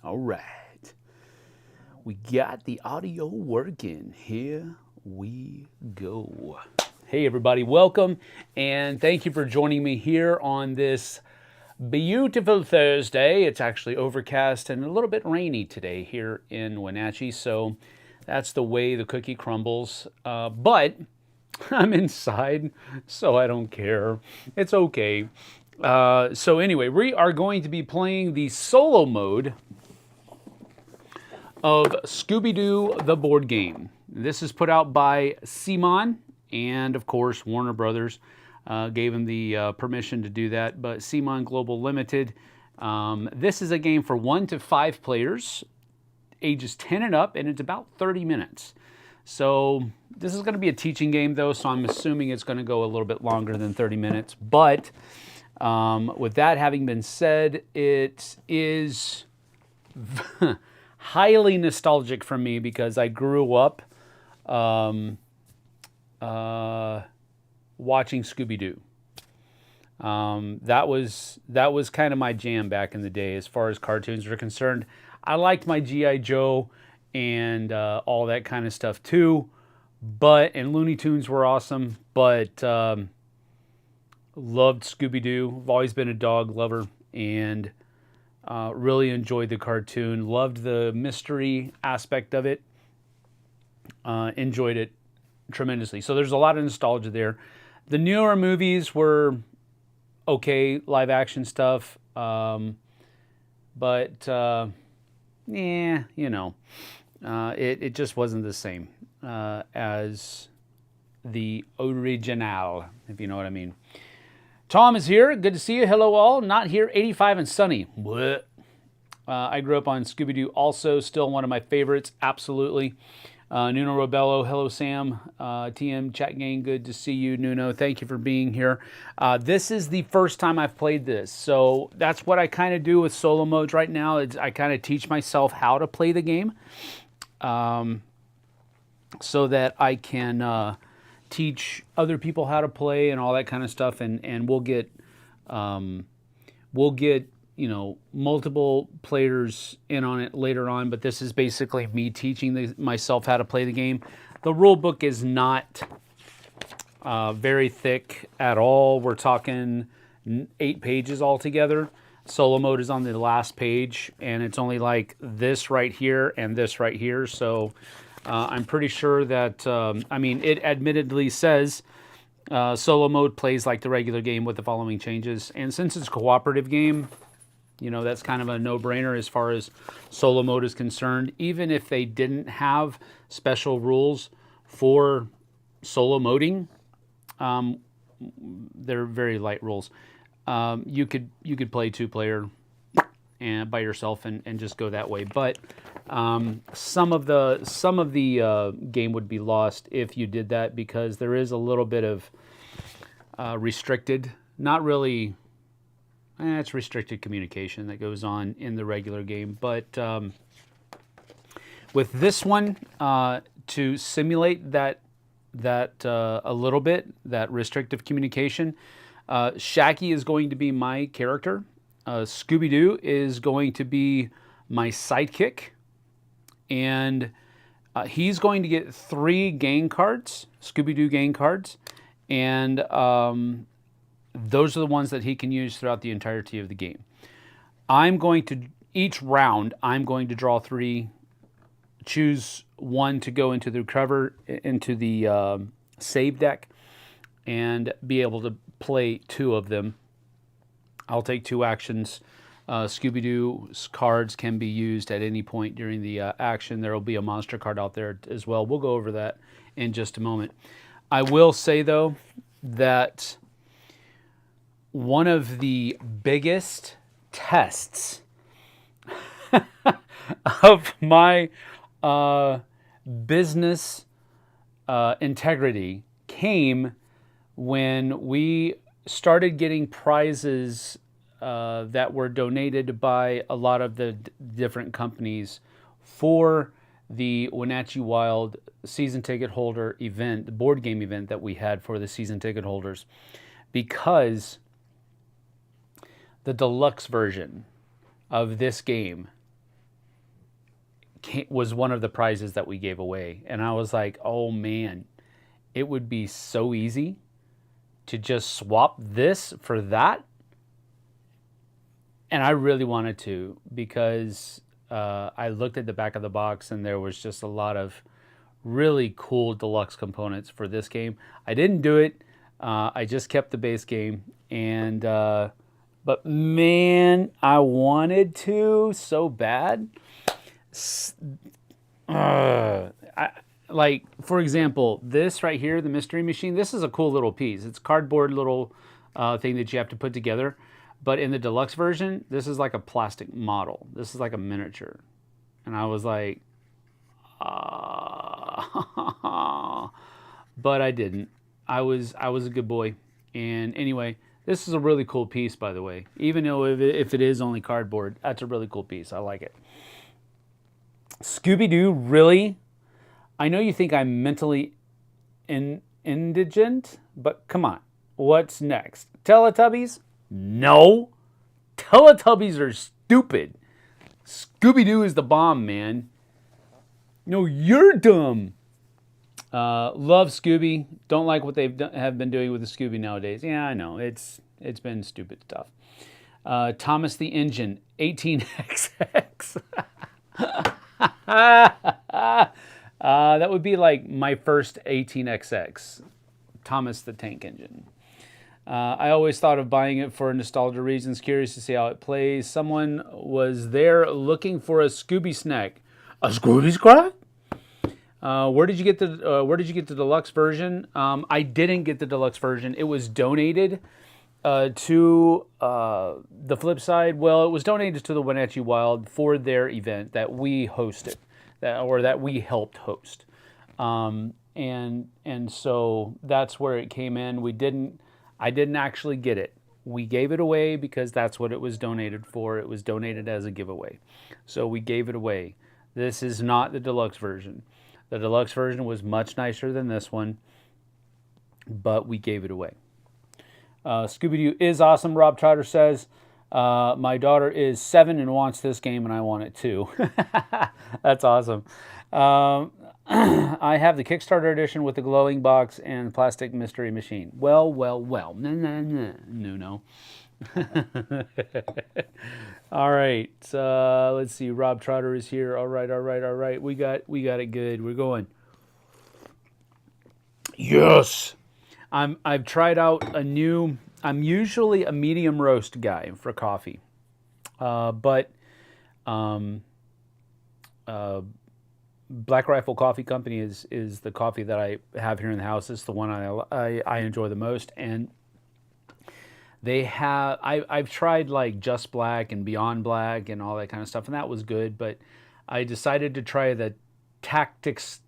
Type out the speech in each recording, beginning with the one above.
All right. We got the audio working. Here we go. Hey, everybody. Welcome, and thank you for joining me here on this beautiful Thursday. It's actually overcast and a little bit rainy today here in Wenatchee, so that's the way the cookie crumbles. But I'm inside, so I don't care. It's okay. So anyway, we are going to be playing the solo mode of Scooby Doo, the board game. This is put out by Simon, and of course Warner Brothers gave him the permission to do that, but Simon Global Limited. This is a game for 1 to 5 players, ages 10 and up, and it's about 30 minutes. So this is going to be a teaching game though, so I'm assuming it's going to go a little bit longer than 30 minutes. But with that having been said, it is highly nostalgic for me because I grew up watching Scooby Doo. That was kind of my jam back in the day as far as cartoons are concerned. I liked my G.I. Joe and all that kind of stuff too, and Looney Tunes were awesome, but loved Scooby Doo. I've always been a dog lover and really enjoyed the cartoon. Loved the mystery aspect of it. Enjoyed it tremendously. So there's a lot of nostalgia there. The newer movies were okay, live action stuff, but yeah, you know, it just wasn't the same as the original, if you know what I mean. Tom is here. Good to see you. Hello, all. Not here. 85 and sunny. What? I grew up on Scooby Doo. Also, still one of my favorites. Absolutely. Nuno Robello. Hello, Sam. TM Chat Gang. Good to see you, Nuno. Thank you for being here. This is the first time I've played this, so that's what I kind of do with solo modes right now. I kind of teach myself how to play the game, so that I can teach other people how to play and all that kind of stuff, and we'll get you know, multiple players in on it later on, but this is basically me teaching myself how to play the game. The rule book is not very thick at all. We're talking 8 pages altogether. Solo mode is on the last page, and it's only like this right here and this right here, so I'm pretty sure that, I mean, it admittedly says solo mode plays like the regular game with the following changes. And since it's a cooperative game, you know, that's kind of a no-brainer as far as solo mode is concerned. Even if they didn't have special rules for solo moding, they're very light rules. You could play 2-player and by yourself and just go that way. But some of the game would be lost if you did that, because there is a little bit of restricted, not really, it's restricted communication that goes on in the regular game. But with this one, to simulate that a little bit, that restrictive communication, Shaggy is going to be my character. Scooby Doo is going to be my sidekick, and he's going to get 3 gang cards, Scooby Doo gang cards, and those are the ones that he can use throughout the entirety of the game. Each round, I'm going to draw 3, choose 1 to go into the save deck, and be able to play 2 of them. I'll take 2 actions. Scooby-Doo's cards can be used at any point during the action. There will be a monster card out there as well. We'll go over that in just a moment. I will say, though, that one of the biggest tests of my business integrity came when we started getting prizes that were donated by a lot of the different companies for the Wenatchee Wild season ticket holder event, the board game event that we had for the season ticket holders, because the deluxe version of this game was one of the prizes that we gave away. And I was like, oh man, it would be so easy to just swap this for that. And I really wanted to, because I looked at the back of the box and there was just a lot of really cool deluxe components for this game. I didn't do it. I just kept the base game. And but man, I wanted to so bad. Like, for example, this right here, the mystery machine, this is a cool little piece. It's cardboard little thing that you have to put together. But in the deluxe version, this is like a plastic model. This is like a miniature. And I was like, but I didn't. I was a good boy. And anyway, this is a really cool piece, by the way. Even though if it is only cardboard, that's a really cool piece. I like it. Scooby Doo, really? I know you think I'm mentally indigent, but come on. What's next? Teletubbies? No. Teletubbies are stupid. Scooby Doo is the bomb, man. No, you're dumb. Love Scooby. Don't like what they have been doing with the Scooby nowadays. Yeah, I know. It's been stupid stuff. Thomas the Engine, 18XX. That would be like my first 18XX. Thomas the Tank Engine. I always thought of buying it for nostalgia reasons. Curious to see how it plays. Someone was there looking for a Scooby snack. A Scooby snack? Where did you get the deluxe version? I didn't get the deluxe version. It was donated to the Flipside. Well, it was donated to the Wenatchee Wild for their event that we hosted, that we helped host. And so that's where it came in. I didn't actually get it. We gave it away because that's what it was donated for. It was donated as a giveaway. So we gave it away. This is not the deluxe version. The deluxe version was much nicer than this one, but we gave it away. Scooby-Doo is awesome, Rob Trotter says. My daughter is 7 and wants this game, and I want it too. That's awesome. I have the Kickstarter edition with the glowing box and plastic mystery machine. Well. No. All right. Let's see. Rob Trotter is here. All right. We got it good. We're going. Yes. I've tried out a new. I'm usually a medium roast guy for coffee, but Black Rifle Coffee Company is the coffee that I have here in the house. It's the one I enjoy the most, and they have I've tried like Just Black and Beyond Black and all that kind of stuff, and that was good. But I decided to try the Tactus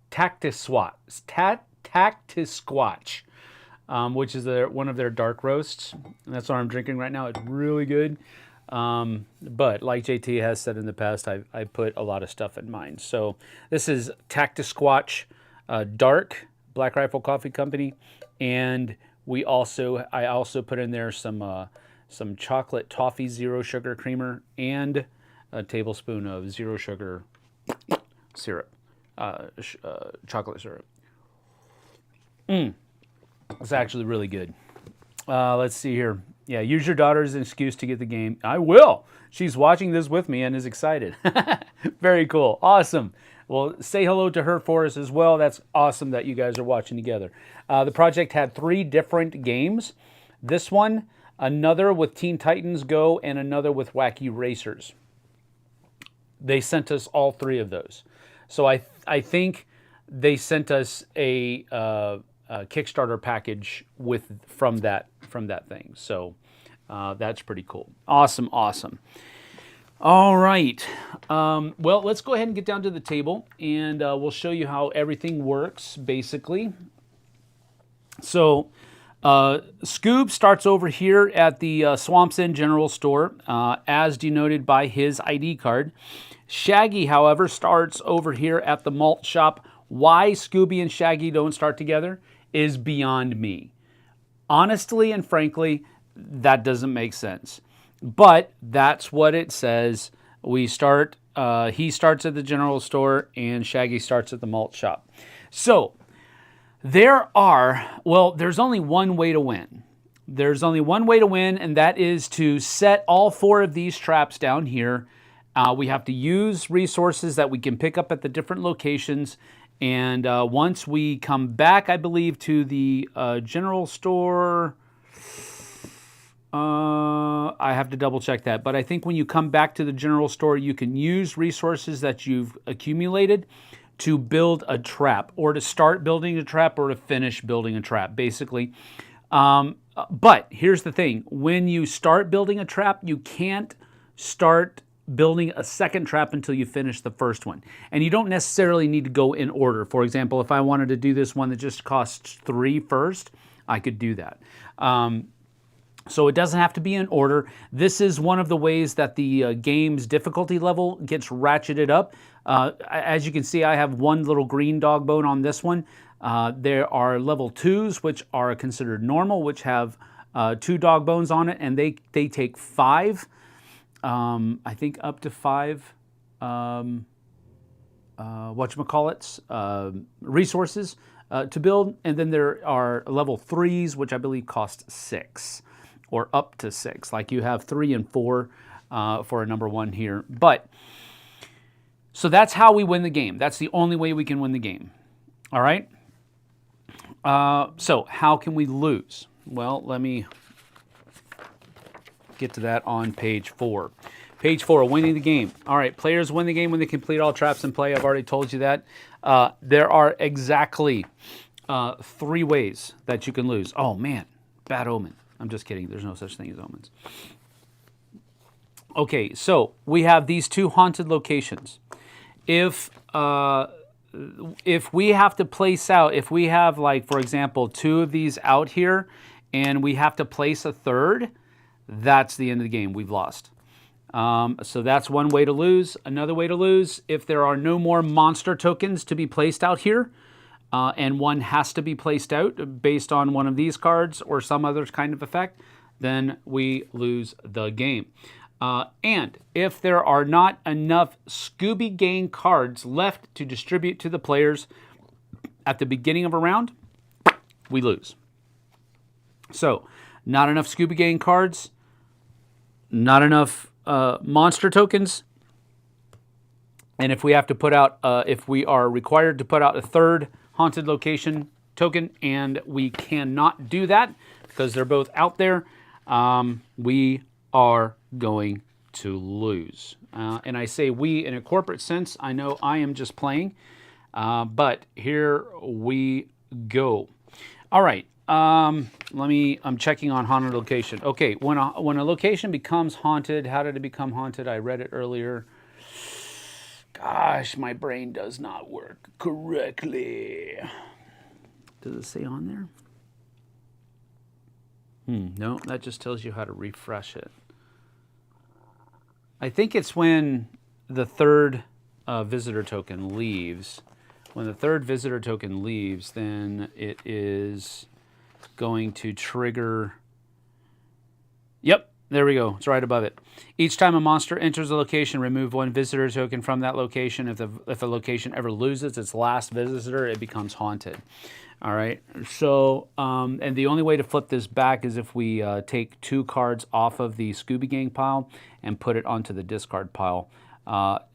Squatch, which is one of their dark roasts, and that's what I'm drinking right now. It's really good. But like JT has said in the past, I put a lot of stuff in mine. So this is Tactus Squatch Dark, Black Rifle Coffee Company, and I also put in there some chocolate toffee zero sugar creamer and a tablespoon of zero sugar syrup, chocolate syrup. It's actually really good. Let's see here. Yeah, use your daughter as an excuse to get the game. I will. She's watching this with me and is excited. Very cool. Awesome. Well, say hello to her for us as well. That's awesome that you guys are watching together. The project had 3 different games. This one, another with Teen Titans Go, and another with Wacky Racers. They sent us all 3 of those. So I think they sent us a Kickstarter package from that thing. So that's pretty cool. Awesome. All right. Well, let's go ahead and get down to the table, and we'll show you how everything works, basically. So Scoob starts over here at the Swamp's End General Store, as denoted by his ID card. Shaggy, however, starts over here at the malt shop. Why Scooby and Shaggy don't start together is beyond me. Honestly and frankly, that doesn't make sense. But that's what it says. We start He starts at the general store, and Shaggy starts at the malt shop. So there's only one way to win. There's only one way to win, and that is to set all 4 of these traps down here. We have to use resources that we can pick up at the different locations. And once we come back, I believe, to the general store, I have to double check that. But I think when you come back to the general store, you can use resources that you've accumulated to build a trap, or to start building a trap, or to finish building a trap, basically. But here's the thing. When you start building a trap, you can't start building a second trap until you finish the first one. And you don't necessarily need to go in order. For example, if I wanted to do this one that just costs 3 first, I could do that. So it doesn't have to be in order. This is one of the ways that the game's difficulty level gets ratcheted up. As you can see, I have 1 little green dog bone on this one. There are level 2s, which are considered normal, which have 2 dog bones on it, and they take 5. I think up to 5 resources to build. And then there are level 3s, which I believe cost 6, or up to 6. Like you have 3 and 4 for a number 1 here. But so that's how we win the game. That's the only way we can win the game. All right. So how can we lose? Well, let me get to that on page 4. Page 4, winning the game. All right, players win the game when they complete all traps in play. I've already told you that. There are exactly 3 ways that you can lose. Oh, man, bad omen. I'm just kidding. There's no such thing as omens. Okay, so we have these 2 haunted locations. If we have to place out, if we have, like, for example, 2 of these out here, and we have to place a 3rd, that's the end of the game. We've lost. So that's one way to lose. Another way to lose, if there are no more monster tokens to be placed out here, and one has to be placed out based on one of these cards or some other kind of effect, then we lose the game. And if there are not enough Scooby Gang cards left to distribute to the players at the beginning of a round, we lose. So, not enough Scooby Gang cards, not enough monster tokens, and if we have to put out, if we are required to put out a 3rd haunted location token, and we cannot do that because they're both out there, we are going to lose. And I say we in a corporate sense. I know I am just playing, but here we go. All right. I'm checking on haunted location. Okay, when a location becomes haunted, how did it become haunted? I read it earlier. Gosh, my brain does not work correctly. Does it say on there? No, that just tells you how to refresh it. I think it's when the 3rd visitor token leaves. When the 3rd visitor token leaves, then it is going to trigger. Yep, there we go. It's right above it. Each time a monster enters a location, remove 1 visitor token from that location. If the location ever loses its last visitor, it becomes haunted. All right. So, and the only way to flip this back is if we take 2 cards off of the Scooby Gang pile and put it onto the discard pile.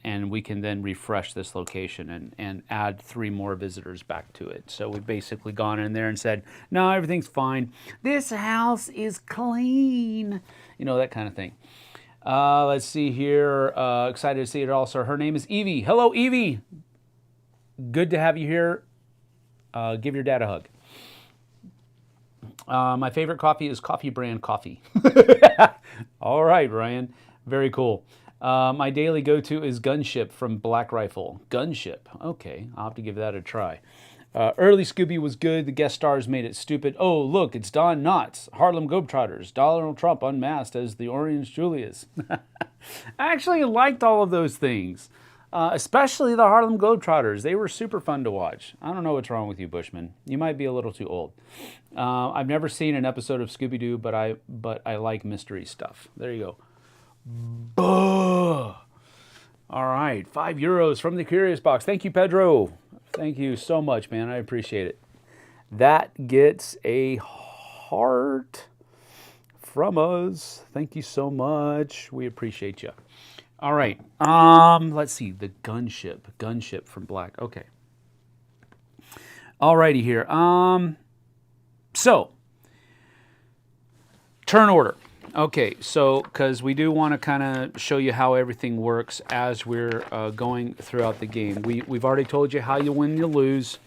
And we can then refresh this location and add 3 more visitors back to it. So we've basically gone in there and said, no, everything's fine. This house is clean. You know, that kind of thing. Let's see here. Excited to see it also. Her name is Evie. Hello, Evie. Good to have you here. Give your dad a hug. My favorite coffee is Coffee Brand Coffee. All right, Ryan. Very cool. My daily go-to is Gunship from Black Rifle. Gunship. Okay, I'll have to give that a try. Early Scooby was good. The guest stars made it stupid. Oh, look, it's Don Knotts, Harlem Globetrotters, Donald Trump unmasked as the Orange Julius. I actually liked all of those things, especially the Harlem Globetrotters. They were super fun to watch. I don't know what's wrong with you, Bushman. You might be a little too old. I've never seen an episode of Scooby Doo, but I like mystery stuff. There you go. Buh. All right, €5 from the Curious Box. Thank you, Pedro. Thank you so much, man. I appreciate it. That gets a heart from us. Thank you so much. We appreciate you. All right. Let's see. The gunship from Black. Okay. All righty here. So turn order. Okay, so because we do want to kind of show you how everything works as we're going throughout the game. We've already told you how you win and you lose.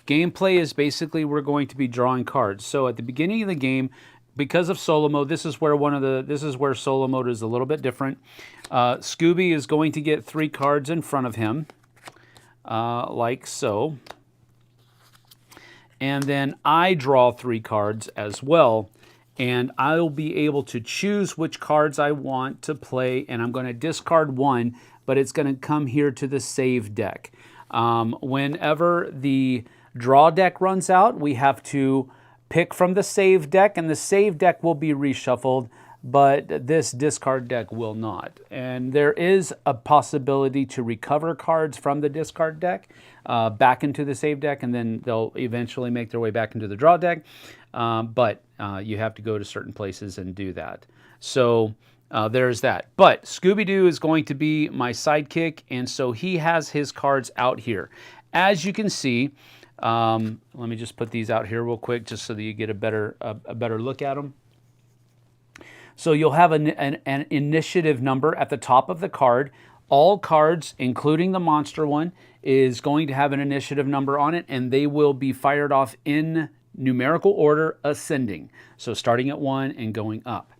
Gameplay is basically we're going to be drawing cards. So at the beginning of the game, because of solo mode, this is where solo mode is a little bit different. Scooby is going to get 3 cards in front of him, like so. And then I draw 3 cards as well. And I'll be able to choose which cards I want to play, and I'm going to discard 1, but it's going to come here to the save deck. Whenever the draw deck runs out, we have to pick from the save deck, and the save deck will be reshuffled, but this discard deck will not. And there is a possibility to recover cards from the discard deck back into the save deck, and then they'll eventually make their way back into the draw deck. But you have to go to certain places and do that. So there's that. But Scooby Doo is going to be my sidekick, and so he has his cards out here. As you can see, let me just put these out here real quick just so that you get a better look at them. So you'll have an initiative number at the top of the card. All cards, including the monster one, is going to have an initiative number on it, and they will be fired off in numerical order, ascending. So starting at 1 and going up.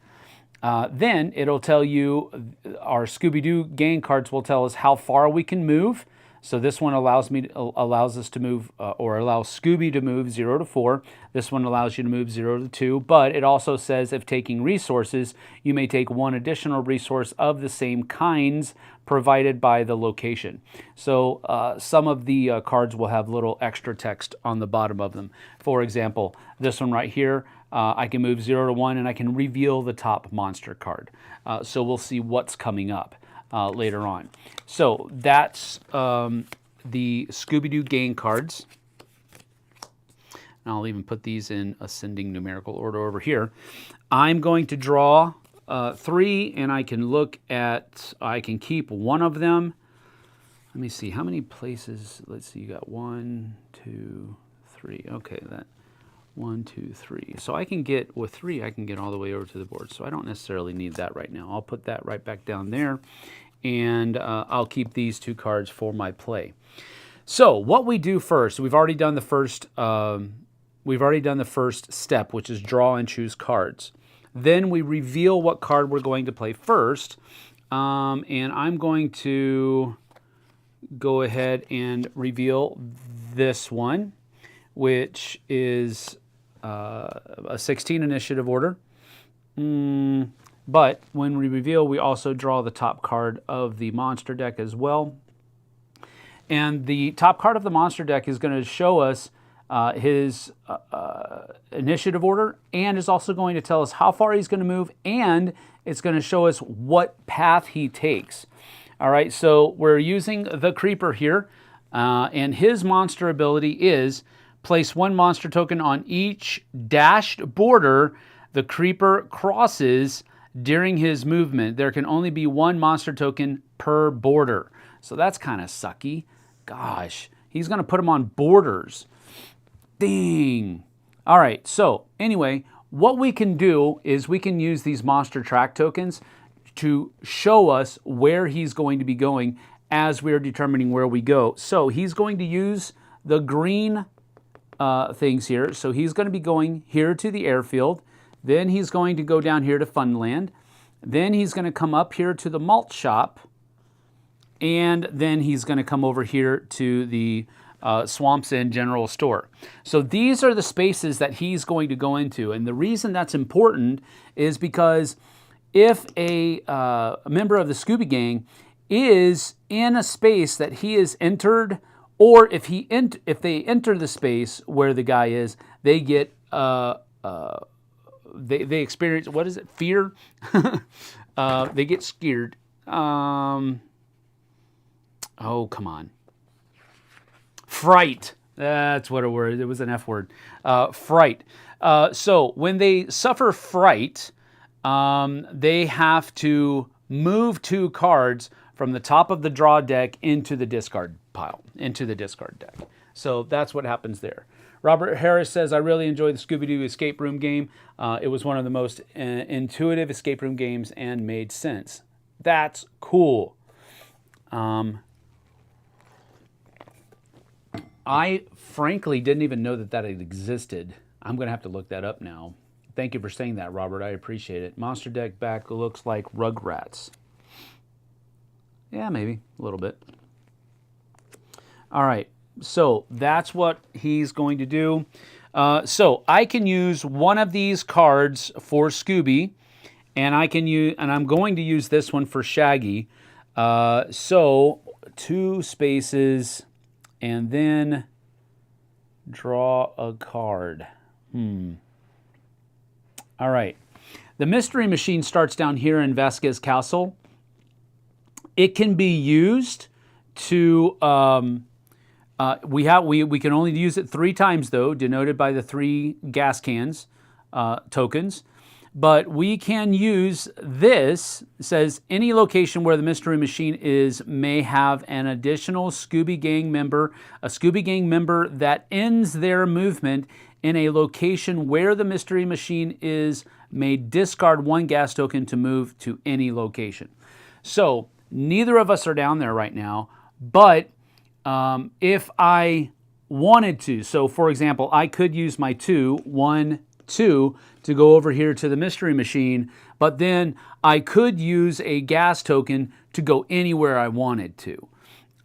Then it'll tell you, our Scooby Doo gang cards will tell us how far we can move. So this one allows us to move, or allows Scooby to move 0 to 4. This one allows you to move 0 to 2. But it also says if taking resources, you may take 1 additional resource of the same kinds provided by the location. So some of the cards will have little extra text on the bottom of them. For example, this one right here, I can move 0 to 1 and I can reveal the top monster card. So we'll see what's coming up later on. So that's the Scooby Doo gang cards. And I'll even put these in ascending numerical order over here. I'm going to draw 3, and I can keep 1 of them. Let me see, how many places? Let's see, you got 1, 2, 3. Okay, that 1, 2, 3. So I can get, with 3, I can get all the way over to the board. So I don't necessarily need that right now. I'll put that right back down there, and I'll keep these 2 cards for my play. So what we do first, we've already done the first step, which is draw and choose cards. Then we reveal what card we're going to play first, and I'm going to go ahead and reveal this one, which is a 16 initiative order. But when we reveal, we also draw the top card of the monster deck as well. And the top card of the monster deck is going to show us his initiative order, and is also going to tell us how far he's going to move, and it's going to show us what path he takes. All right, so we're using the Creeper here, and his monster ability is place 1 monster token on each dashed border the Creeper crosses during his movement. There can only be 1 monster token per border. So that's kind of sucky. Gosh, he's going to put him on borders. Dang. All right, so anyway, what we can do is we can use these monster track tokens to show us where he's going to be going as we're determining where we go. So he's going to use the green things here. So he's going to be going here to the airfield. Then he's going to go down here to Funland. Then he's going to come up here to the malt shop. And then he's going to come over here to the Swamp's End General Store. So these are the spaces that he's going to go into. And the reason that's important is because if a member of the Scooby Gang is in a space that he is entered, or if they enter the space where the guy is, they get they experience, what is it, fear? They get scared. Oh, come on. Fright. That's what it was. It was an F word. Fright. So when they suffer fright, they have to move 2 cards from the top of the draw deck into the discard pile, into the discard deck. So that's what happens there. Robert Harris says, I really enjoyed the Scooby Doo escape room game. It was one of the most intuitive escape room games and made sense. That's cool. I frankly didn't even know that that had existed. I'm going to have to look that up now. Thank you for saying that, Robert. I appreciate it. Monster deck back looks like Rugrats. Yeah, maybe a little bit. All right, so that's what he's going to do. So I can use one of these cards for Scooby, and I'm going to use this one for Shaggy. So 2 spaces, and then draw a card. All right. The mystery machine starts down here in Vasquez Castle. It can be used to, we can only use it 3 times though, denoted by the 3 gas cans tokens. But we can use this. It says any location where the mystery machine is may have an additional Scooby Gang member, a Scooby Gang member that ends their movement in a location where the mystery machine is may discard 1 gas token to move to any location. So neither of us are down there right now, but if I wanted to, so for example, I could use my 1, 2 to go over here to the mystery machine, but then I could use a gas token to go anywhere I wanted to.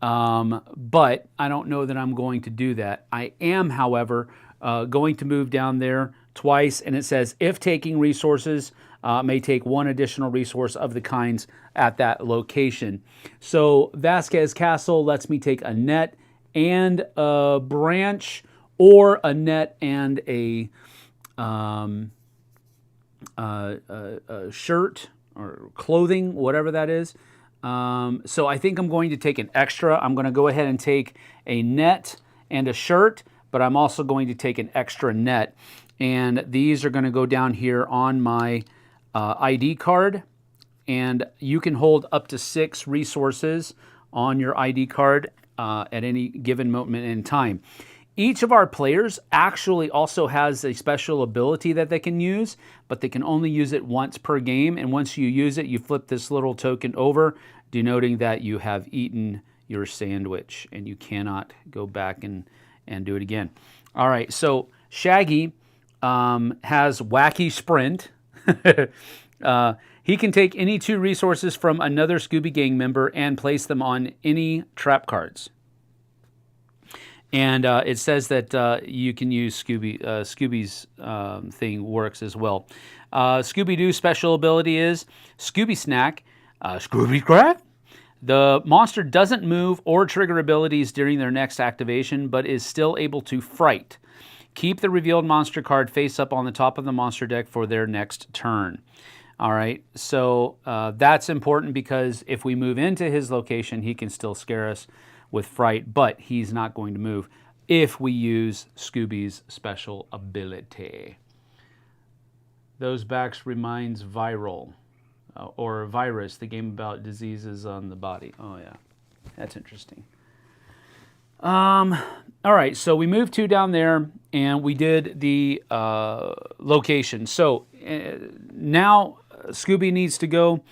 But I don't know that I'm going to do that. I am, however, going to move down there twice, and it says if taking resources, may take 1 additional resource of the kinds at that location. So Vasquez Castle lets me take a net and a branch, or a net and a shirt or clothing, whatever that is. So I think I'm going to take an extra. I'm going to go ahead and take a net and a shirt, but I'm also going to take an extra net. And these are going to go down here on my ID card. And you can hold up to 6 resources on your ID card at any given moment in time. Each of our players actually also has a special ability that they can use, but they can only use it once per game. And once you use it, you flip this little token over, denoting that you have eaten your sandwich and you cannot go back and do it again. All right, so Shaggy has Wacky Sprint. He can take any 2 resources from another Scooby Gang member and place them on any trap cards. And it says that you can use Scooby's thing works as well. Scooby Doo special ability is Scooby Snack, Scooby Grab. The monster doesn't move or trigger abilities during their next activation, but is still able to fright. Keep the revealed monster card face up on the top of the monster deck for their next turn. All right, so that's important because if we move into his location, he can still scare us with fright, but he's not going to move if we use Scooby's special ability. Those backs reminds Viral, or Virus, the game about diseases on the body. Oh yeah, that's interesting. All right, so we moved 2 down there, and we did the location. So now Scooby needs to go.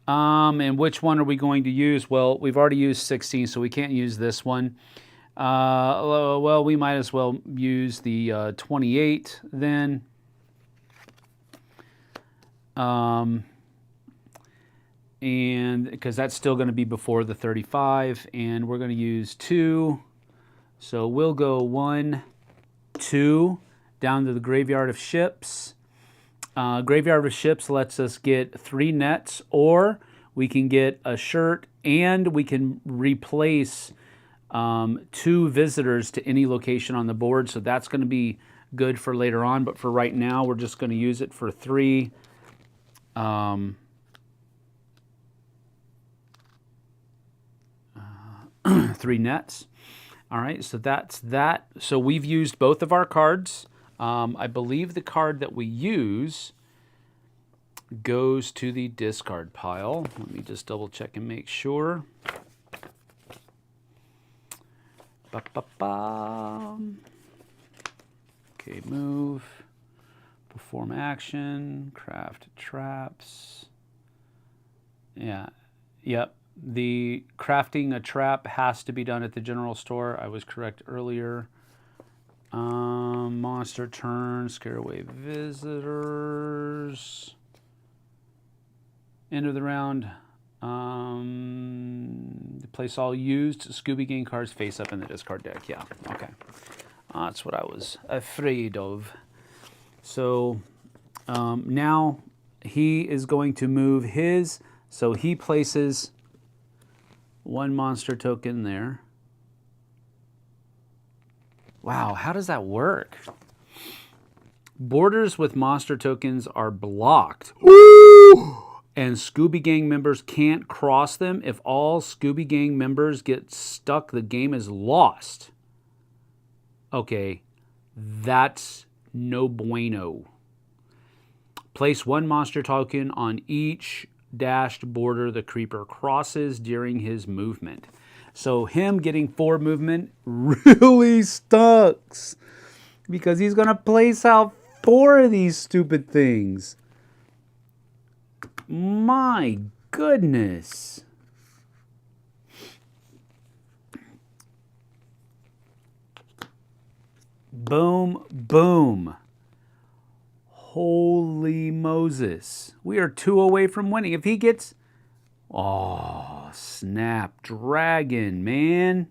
And which one are we going to use? Well, we've already used 16, so we can't use this one. Well, we might as well use the 28 then. And because that's still going to be before the 35, and we're going to use 2. So we'll go 1, 2 down to the Graveyard of Ships. Graveyard of Ships lets us get 3 nets, or we can get a shirt, and we can replace 2 visitors to any location on the board. So that's going to be good for later on, but for right now, we're just going to use it for 3. 3 nets. All right, so that's that. So we've used both of our cards. I believe the card that we use goes to the discard pile. Let me just double check and make sure. Ba-ba-ba. Okay, move, perform action, craft traps. Yeah, yep. The crafting a trap has to be done at the general store. I was correct earlier. Monster turn, scare away visitors. End of the round. Place all used Scooby Gang cards face up in the discard deck. Yeah, okay. That's what I was afraid of. So now he is going to move his. So he places 1 monster token there. Wow, how does that work? Borders with monster tokens are blocked. And Scooby Gang members can't cross them. If all Scooby Gang members get stuck, the game is lost. Okay, that's no bueno. Place 1 monster token on each dashed border the creeper crosses during his movement. So him getting 4 movement really sucks because he's going to place out 4 of these stupid things. My goodness. Boom, boom. Holy Moses. We are 2 away from winning. If he gets... Oh, Snapdragon, man.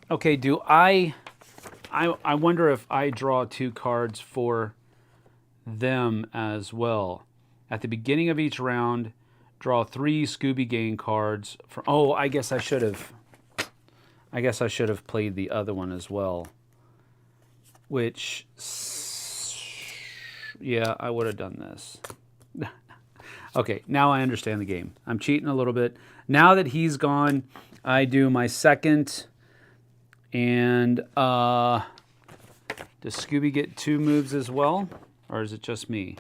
Okay, do I wonder if I draw 2 cards for them as well. At the beginning of each round, draw 3 Scooby Gang cards. Oh, I guess I should have played the other one as well. Which, yeah, I would have done this. Okay, now I understand the game. I'm cheating a little bit. Now that he's gone, I do my second. And does Scooby get 2 moves as well? Or is it just me?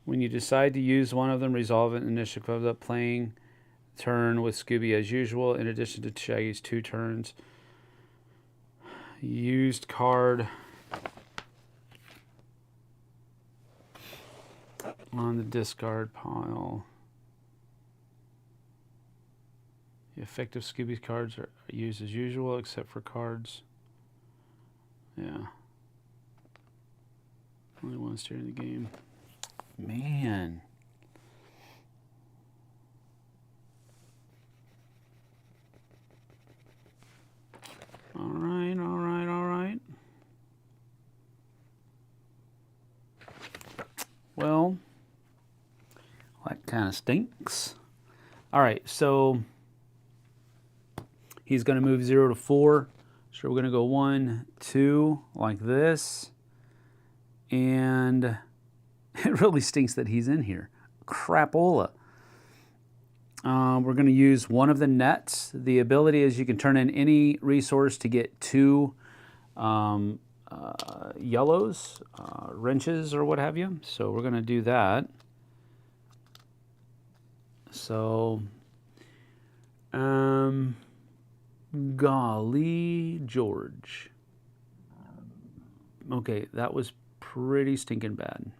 When you decide to use one of them, resolve it initiative up playing turn with Scooby as usual. In addition to Shaggy's 2 turns. Used card on the discard pile. The effective Scooby cards are used as usual, except for cards. Yeah. Only once during the game. Man. All right, all right, all right. Well, that kind of stinks. All right, so he's going to move 0 to 4. So we're going to go 1, 2, like this. And it really stinks that he's in here. Crapola. We're going to use one of the nets. The ability is you can turn in any resource to get 2 yellows, wrenches, or what have you. So we're going to do that. So, golly George. Okay, that was pretty stinking bad.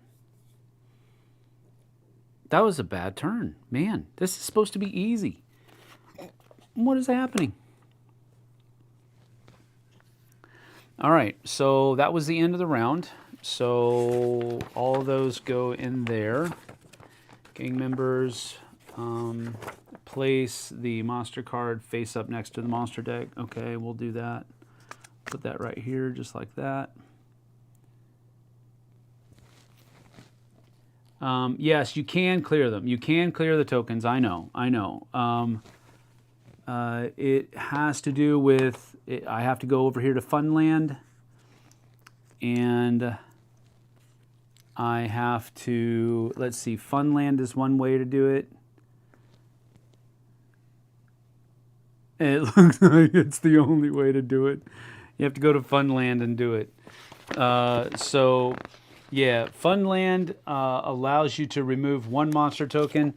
That was a bad turn. Man, this is supposed to be easy. What is happening? All right, so that was the end of the round. So all those go in there. Gang members, place the monster card face up next to the monster deck. Okay, we'll do that. Put that right here, just like that. Yes, you can clear them. You can clear the tokens. I know. It has to do with, I have to go over here to Funland, and I have to, let's see, Funland is one way to do it. It looks like it's the only way to do it. You have to go to Funland and do it. So, yeah, Funland allows you to remove one monster token,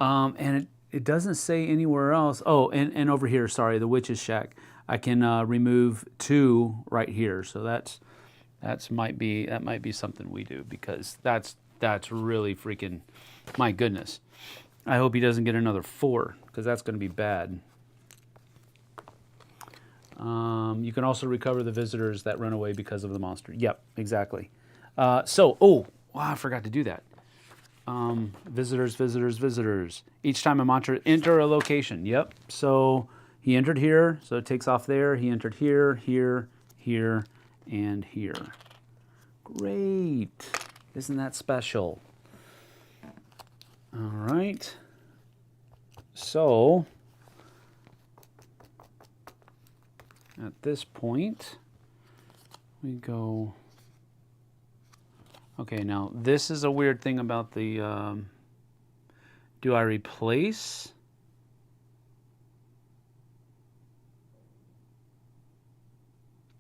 and it doesn't say anywhere else. Oh, and over here, sorry, the Witch's Shack. I can remove 2 right here. So that might be something we do, because that's really freaking, my goodness. I hope he doesn't get another 4, because that's going to be bad. You can also recover the visitors that run away because of the monster. Yep, exactly. Oh, wow, I forgot to do that. Visitors, visitors, visitors. Each time a monster enter a location. Yep. So he entered here, so it takes off there. He entered here, here, here, and here. Great. Isn't that special? All right. So at this point, we go... Okay, now this is a weird thing about the... do I replace?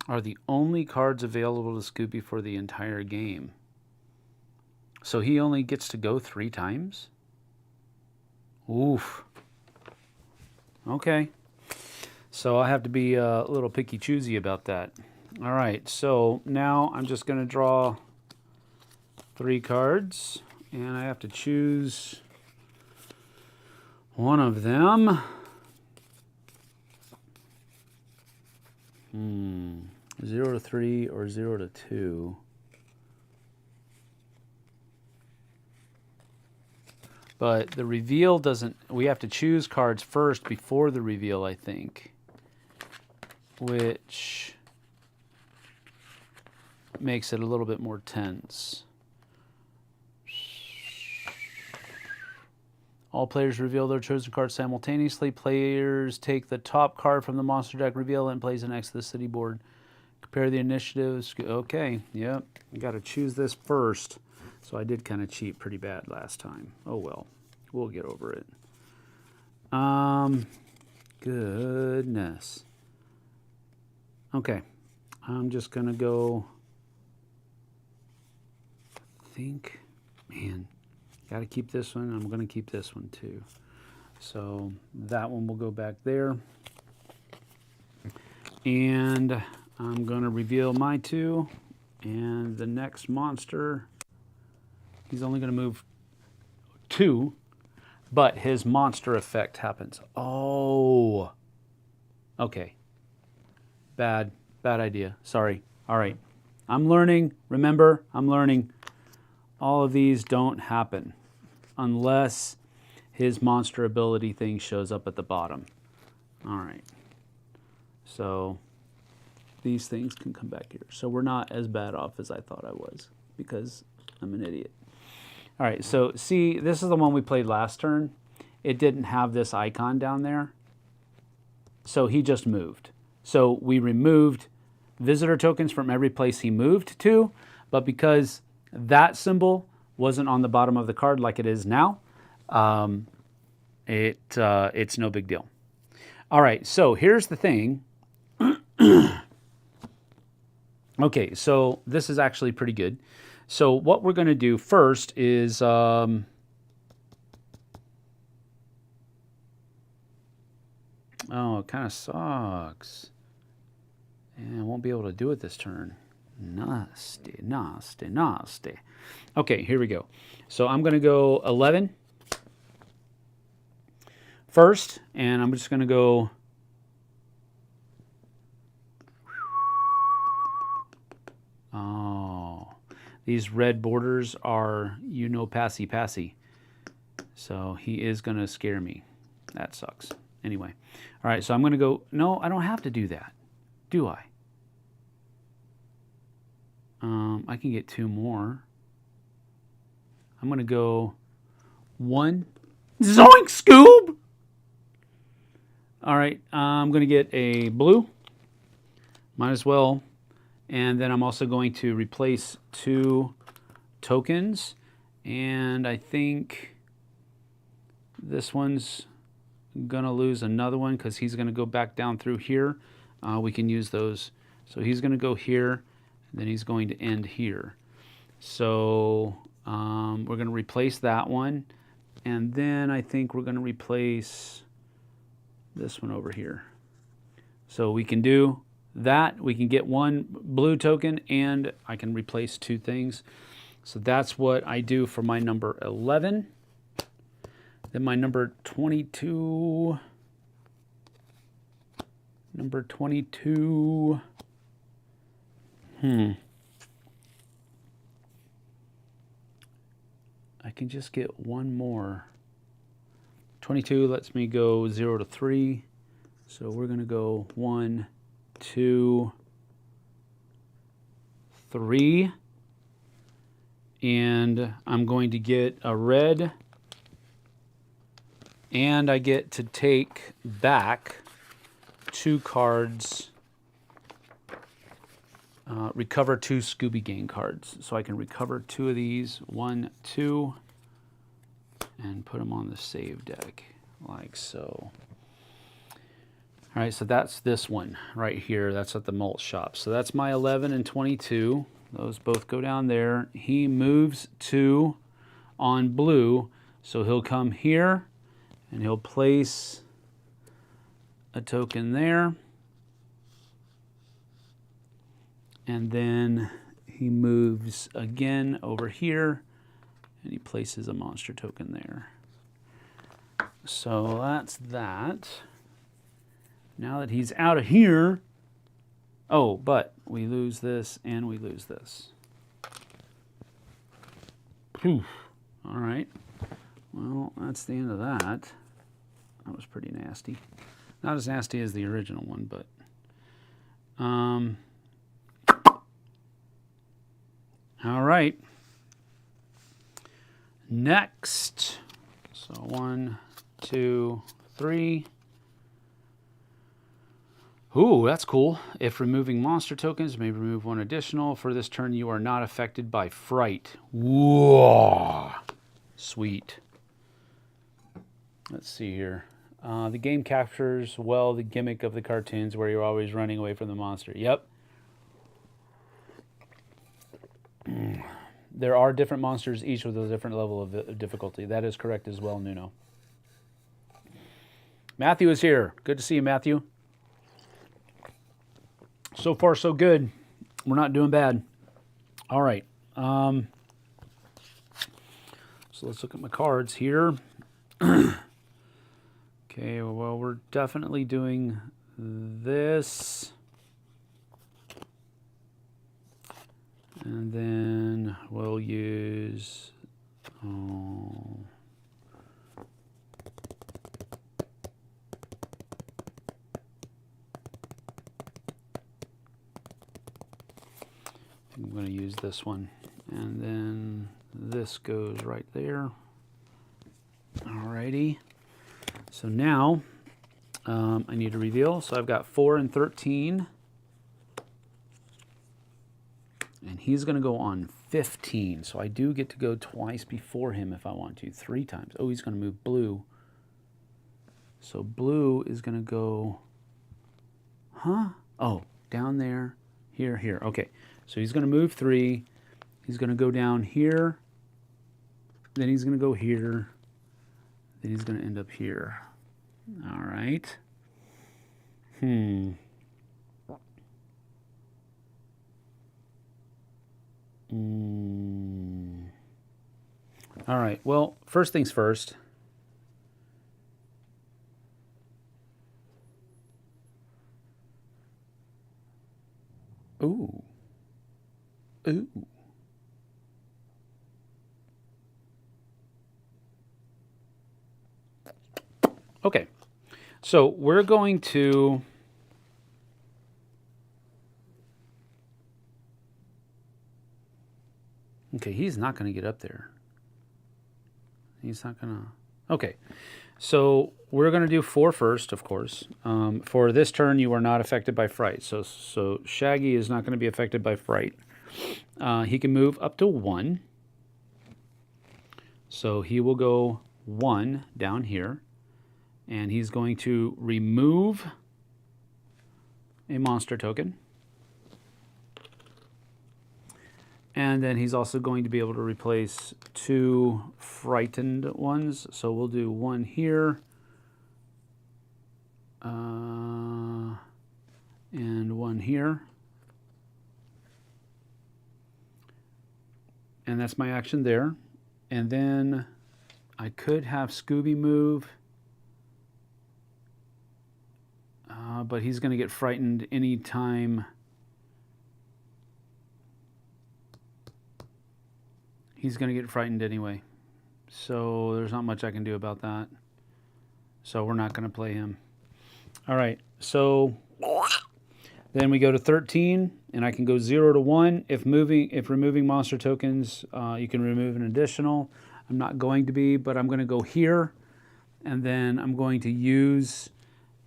Are the only cards available to Scooby for the entire game? So he only gets to go 3 times? Oof. Okay. So I have to be a little picky choosy about that. All right, so now I'm just going to draw 3 cards, and I have to choose one of them. 0 to 3 or 0 to 2. But the reveal doesn't... We have to choose cards first before the reveal, I think. Which makes it a little bit more tense. All players reveal their chosen card simultaneously. Players take the top card from the monster deck reveal and place it next to the city board. Compare the initiatives. Okay, yep. I got to choose this first. So I did kind of cheat pretty bad last time. Oh well, we'll get over it. Goodness. Okay, I'm just gonna go. Think, man, got to keep this one. I'm gonna keep this one too. So that one will go back there, and I'm gonna reveal my 2, and the next monster. He's only going to move 2, but his monster effect happens. Oh. Okay. Bad idea. Sorry. All right. I'm learning. Remember, I'm learning. All of these don't happen unless his monster ability thing shows up at the bottom. All right. So these things can come back here. So we're not as bad off as I thought I was, because I'm an idiot. All right, so see, this is the one we played last turn. It didn't have this icon down there. So he just moved. So we removed visitor tokens from every place he moved to, but because that symbol wasn't on the bottom of the card like it is now, it's no big deal. All right, so here's the thing. Okay, so this is actually pretty good. So what we're going to do first is, oh, it kind of sucks. And I won't be able to do it this turn. Nasty, nasty, nasty. Okay, here we go. So I'm going to go 11 first, and I'm just going to go... Oh... These red borders are, passy-passy. So he is going to scare me. That sucks. Anyway. All right, so I'm going to go... No, I don't have to do that. Do I? I can get 2 more. I'm going to go 1. Zoink, Scoob! All right, I'm going to get a blue. Might as well. And then I'm also going to replace 2 tokens. And I think this one's going to lose another one because he's going to go back down through here. We can use those. So he's going to go here, and then he's going to end here. So we're going to replace that one. And then I think we're going to replace this one over here. So we can do that. We can get one blue token, and I can replace two things. So that's what I do for my number 11. Then my number 22. Number 22. I can just get one more. 22 lets me go 0 to 3. So we're going to go 1, 2, 3. And I'm going to get a red. And I get to take back 2 cards. Recover 2 Scooby Gang cards. So I can recover 2 of these. 1, 2. And put them on the save deck. Like so. All right, so that's this one right here. That's at the malt shop. So that's my 11 and 22. Those both go down there. He moves 2 on blue. So he'll come here and he'll place a token there. And then he moves again over here and he places a monster token there. So that's that. Now that he's out of here, oh, but we lose this and we lose this. Whew. All right. Well, that's the end of that. That was pretty nasty. Not as nasty as the original one, but all right. Next. So 1, 2, 3. Ooh, that's cool. If removing monster tokens, you may remove 1 additional. For this turn, you are not affected by fright. Whoa. Sweet. Let's see here. The game captures well the gimmick of the cartoons where you're always running away from the monster. Yep. There are different monsters, each with a different level of difficulty. That is correct as well, Nuno. Matthew is here. Good to see you, Matthew. So far, so good. We're not doing bad. All right. So let's look at my cards here. Okay, well, we're definitely doing this. And then we'll use... I'm going to use this one. And then this goes right there. Alrighty. So now I need to reveal. So I've got 4 and 13. And he's going to go on 15. So I do get to go twice before him if I want to. 3 times. Oh, he's going to move blue. So blue is going to go... Huh? Oh, down there. Here, here. Okay. So he's going to move 3. He's going to go down here. Then he's going to go here. Then he's going to end up here. All right. All right. Well, first things first. Ooh. Ooh. Okay. So we're going to... Okay, he's not going to get up there. He's not going to... Okay. So we're going to do 4 first, of course. For this turn, you are not affected by fright. So Shaggy is not going to be affected by fright. He can move up to 1. So he will go 1 down here. And he's going to remove a monster token. And then he's also going to be able to replace 2 frightened ones. So we'll do 1 here. And 1 here. And that's my action there. And then I could have Scooby move. But he's going to get frightened anytime. He's going to get frightened anyway. So there's not much I can do about that. So we're not going to play him. All right. So then we go to 13, and I can go 0 to 1. If removing monster tokens, you can remove an additional. I'm not going to be, but I'm going to go here, and then I'm going to use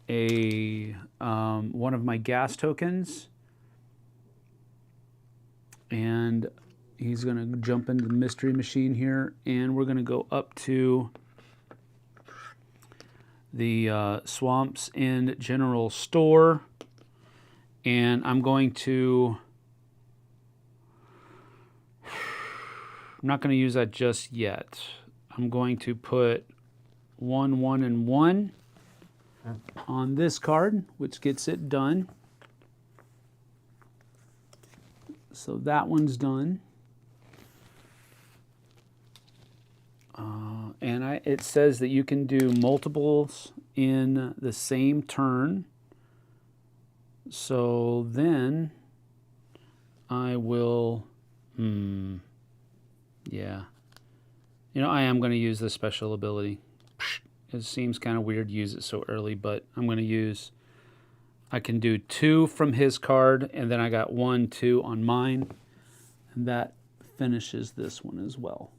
a one of my gas tokens, and he's going to jump into the mystery machine here, and we're going to go up to the Swamps End General Store, and I'm going to... I'm not going to use that just yet. I'm going to put 1, 1, and 1 on this card, which gets it done. So that one's done. And it says that you can do multiples in the same turn. So then I will... yeah. You know, I am going to use this special ability. It seems kind of weird to use it so early, but I'm going to use... I can do 2 from his card, and then I got 1, 2 on mine. And that finishes this one as well.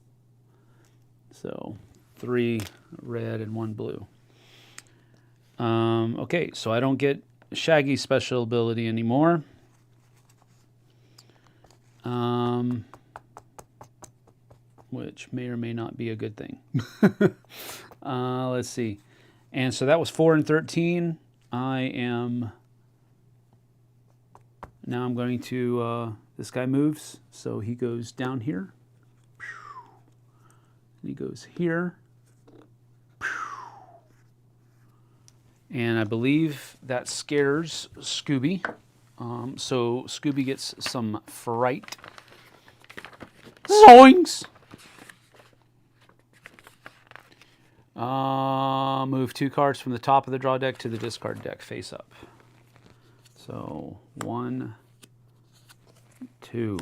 So 3 red and 1 blue. Okay, so I don't get Shaggy's special ability anymore. Which may or may not be a good thing. Let's see. And so that was 4 and 13. Now I'm going to, this guy moves, so he goes down here. And he goes here. And I believe that scares Scooby. So Scooby gets some fright. Zoinks! Move 2 cards from the top of the draw deck to the discard deck face up. So 1, 2.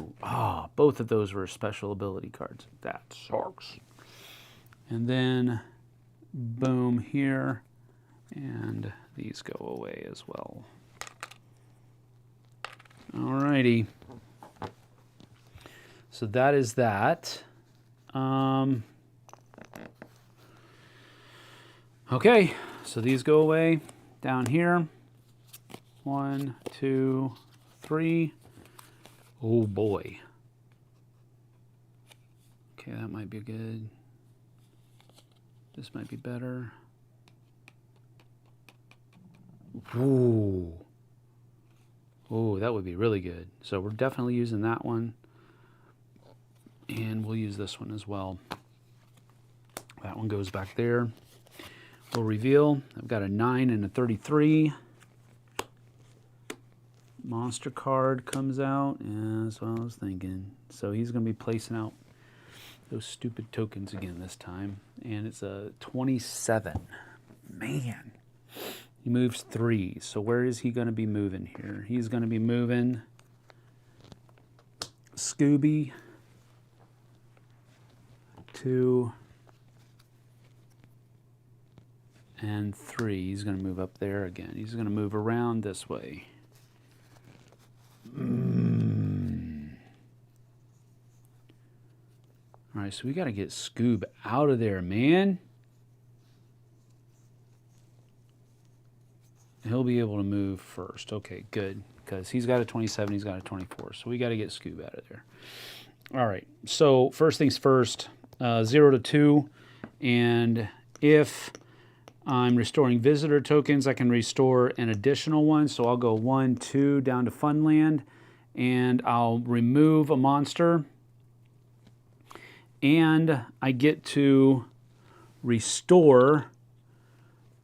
Both of those were special ability cards. That sucks. And then boom here, and these go away as well. Alrighty. So that is that. Okay, so these go away down here. 1, 2, 3. Oh boy. Okay, that might be good. This might be better. Ooh. Oh, that would be really good. So we're definitely using that one. And we'll use this one as well. That one goes back there. We'll reveal. I've got a 9 and a 33. Monster card comes out. Yeah, that's what I was thinking. So he's going to be placing out those stupid tokens again this time. And it's a 27. Man. He moves 3. So where is he going to be moving here? He's going to be moving Scooby to... and 3. He's going to move up there again. He's going to move around this way. All right, so we got to get Scoob out of there, man. He'll be able to move first. Okay, good. Because he's got a 27, he's got a 24. So we got to get Scoob out of there. All right, so first things first, 0 to 2. And if I'm restoring visitor tokens. I can restore an additional one. So I'll go 1, 2 down to Funland, and I'll remove a monster. And I get to restore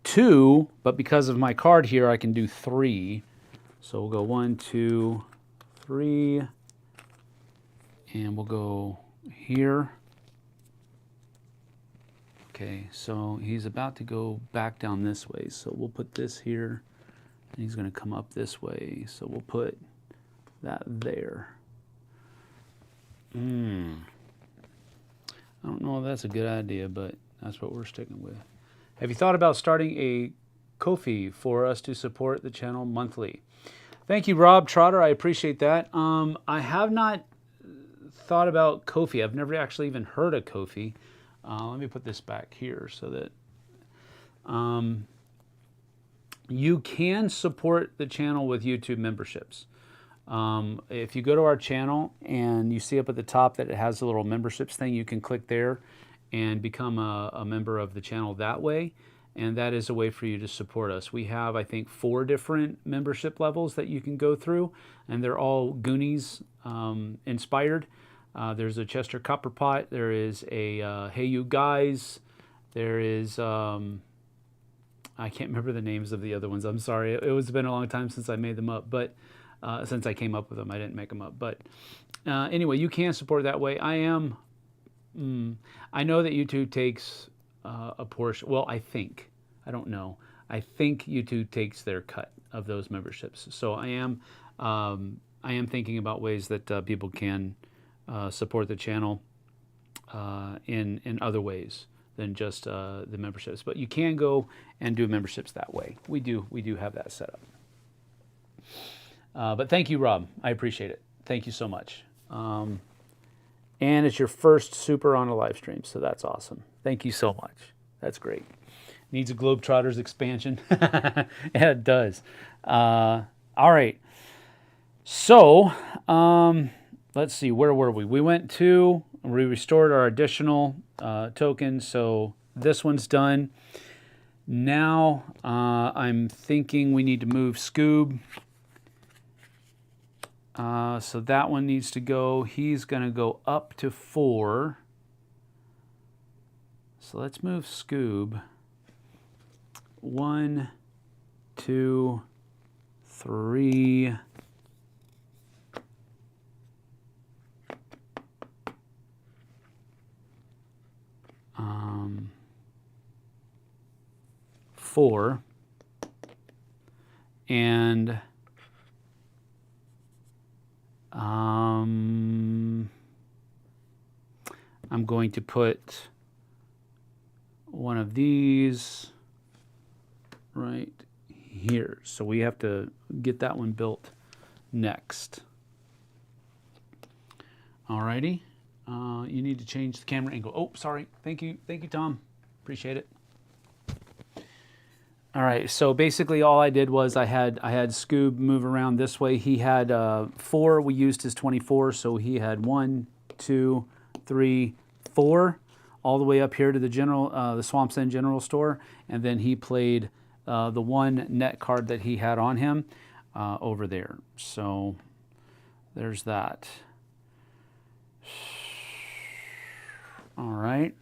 2, but because of my card here, I can do 3. So we'll go 1, 2, 3, and we'll go here. Okay, so he's about to go back down this way, so we'll put this here, and he's going to come up this way, so we'll put that there. I don't know if that's a good idea, but that's what we're sticking with. Have you thought about starting a Ko-fi for us to support the channel monthly? Thank you, Rob Trotter. I appreciate that. I have not thought about Ko-fi. I've never actually even heard of Ko-fi. Let me put this back here so that you can support the channel with YouTube memberships. If you go to our channel and you see up at the top that it has a little memberships thing, you can click there and become a member of the channel that way. And that is a way for you to support us. We have, I think, 4 different membership levels that you can go through, and they're all Goonies inspired. There's a Chester Copperpot. There is a Hey You Guys. There is, I can't remember the names of the other ones. I'm sorry. It's been a long time since I made them up, but since I came up with them, I didn't make them up. But anyway, you can support that way. I know that YouTube takes a portion. Well, I think. I don't know. I think YouTube takes their cut of those memberships. So I am thinking about ways that people can support the channel in other ways than just the memberships. But you can go and do memberships that way. We do have that set up. But thank you, Rob. I appreciate it. Thank you so much. And it's your first super on a live stream, so that's awesome. Thank you so much. That's great. Needs a Globetrotters expansion. Yeah, it does. All right. So, let's see, where were we? We restored our additional token, so this one's done. Now, I'm thinking we need to move Scoob. So that one needs to go. He's going to go up to 4. So let's move Scoob. 1, 2, 3. 4. And I'm going to put one of these right here. So we have to get that one built next. Alrighty. You need to change the camera angle. Oh, sorry. Thank you, Tom. Appreciate it. All right. So basically, all I did was I had Scoob move around this way. He had 4. We used his 24, so he had 1, 2, 3, 4, all the way up here to the the Swamp's End General Store, and then he played the 1 net card that he had on him over there. So there's that. All right.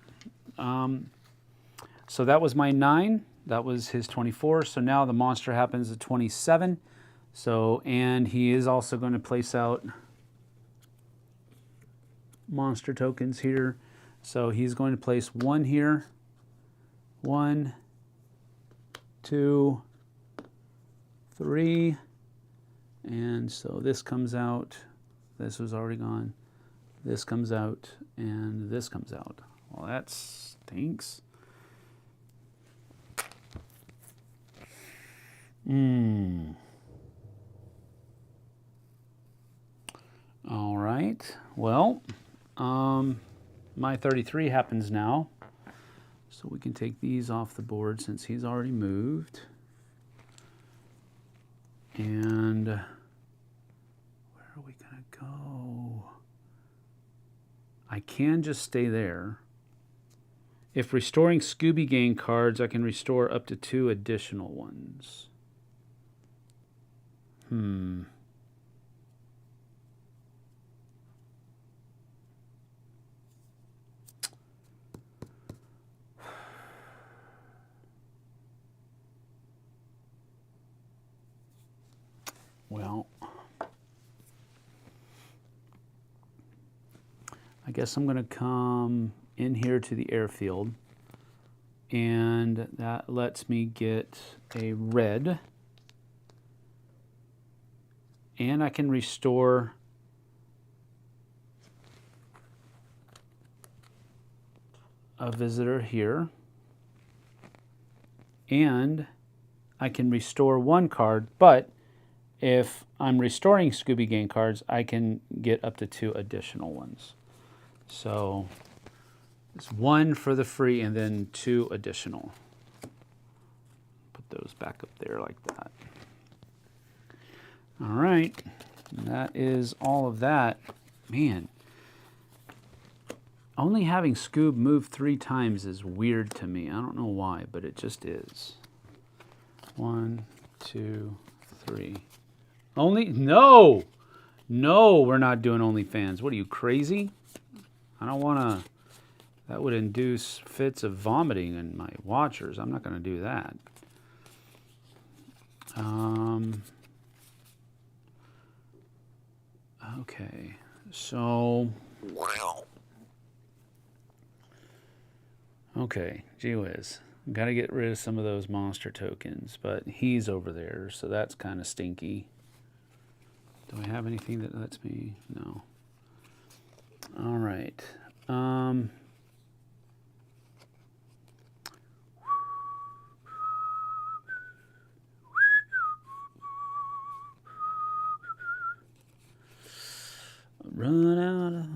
So that was my 9. That was his 24. So now the monster happens at 27. So, and he is also going to place out monster tokens here. So he's going to place 1 here. 1, 2, 3. And so this comes out. This was already gone. This comes out, and this comes out. Well, that stinks. All right. Well, my 33 happens now. So we can take these off the board since he's already moved. And where are we going to go? I can just stay there If restoring Scooby Gang cards, I can restore up to 2 additional ones. Well, I guess I'm going to come in here to the airfield, and that lets me get a red, and I can restore a visitor here, and I can restore 1 card, but if I'm restoring Scooby Gang cards, I can get up to 2 additional ones. So it's 1 for the free and then 2 additional. Put those back up there like that. All right, and that is all of that. Man, only having Scoob move 3 times is weird to me. I don't know why, but it just is. 1, 2, 3. Only, no, we're not doing OnlyFans. What are you, crazy? I don't want to, that would induce fits of vomiting in my watchers. I'm not going to do that. Okay, so, okay, gee whiz. Got to get rid of some of those monster tokens, but he's over there, so that's kind of stinky. Do I have anything that lets me? No. All right. Run out of...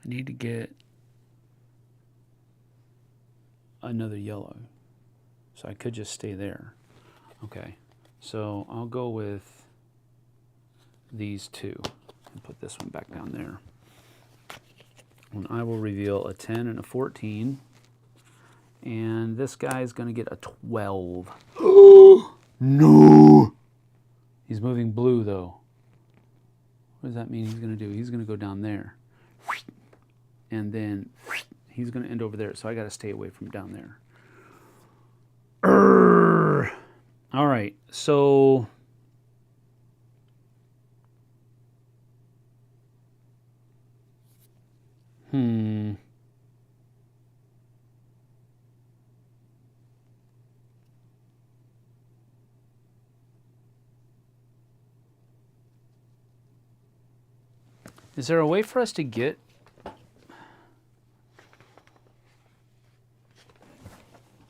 I need to get another yellow. So I could just stay there. Okay. So I'll go with these 2 and put this one back down there. And I will reveal a 10 and a 14. And this guy is going to get a 12. No! He's moving blue, though. What does that mean he's going to do? He's going to go down there. And then he's going to end over there. So I got to stay away from down there. All right. So... Is there a way for us to get...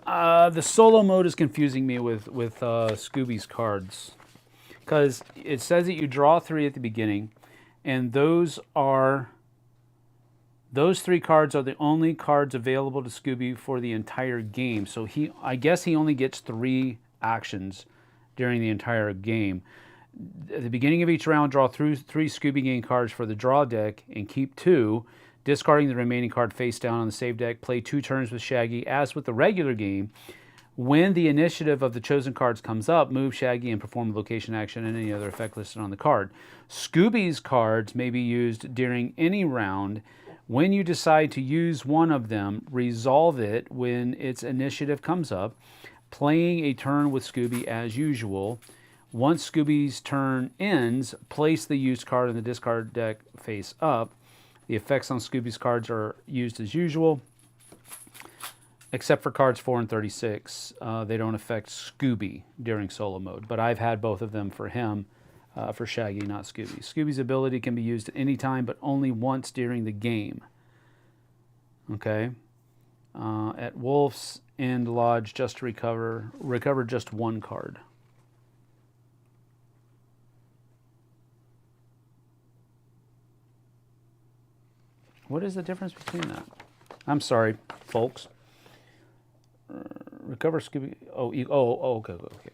the solo mode is confusing me with Scooby's cards. Because it says that you draw 3 at the beginning, and those 3 cards are the only cards available to Scooby for the entire game. So I guess he only gets 3 actions during the entire game. At the beginning of each round, draw 3 Scooby Gang cards for the draw deck and keep 2, discarding the remaining card face down on the save deck. Play 2 turns with Shaggy. As with the regular game, when the initiative of the chosen cards comes up, move Shaggy and perform a location action and any other effect listed on the card. Scooby's cards may be used during any round. When you decide to use one of them, resolve it when its initiative comes up, playing a turn with Scooby as usual. Once Scooby's turn ends, place the used card in the discard deck face up. The effects on Scooby's cards are used as usual, except for cards 4 and 36. They don't affect Scooby during solo mode, but I've had both of them for him, for Shaggy, not Scooby. Scooby's ability can be used at any time, but only once during the game. Okay. At Wolf's End Lodge, just to recover just 1 card. What is the difference between that? I'm sorry, folks. Recover Scooby. Okay.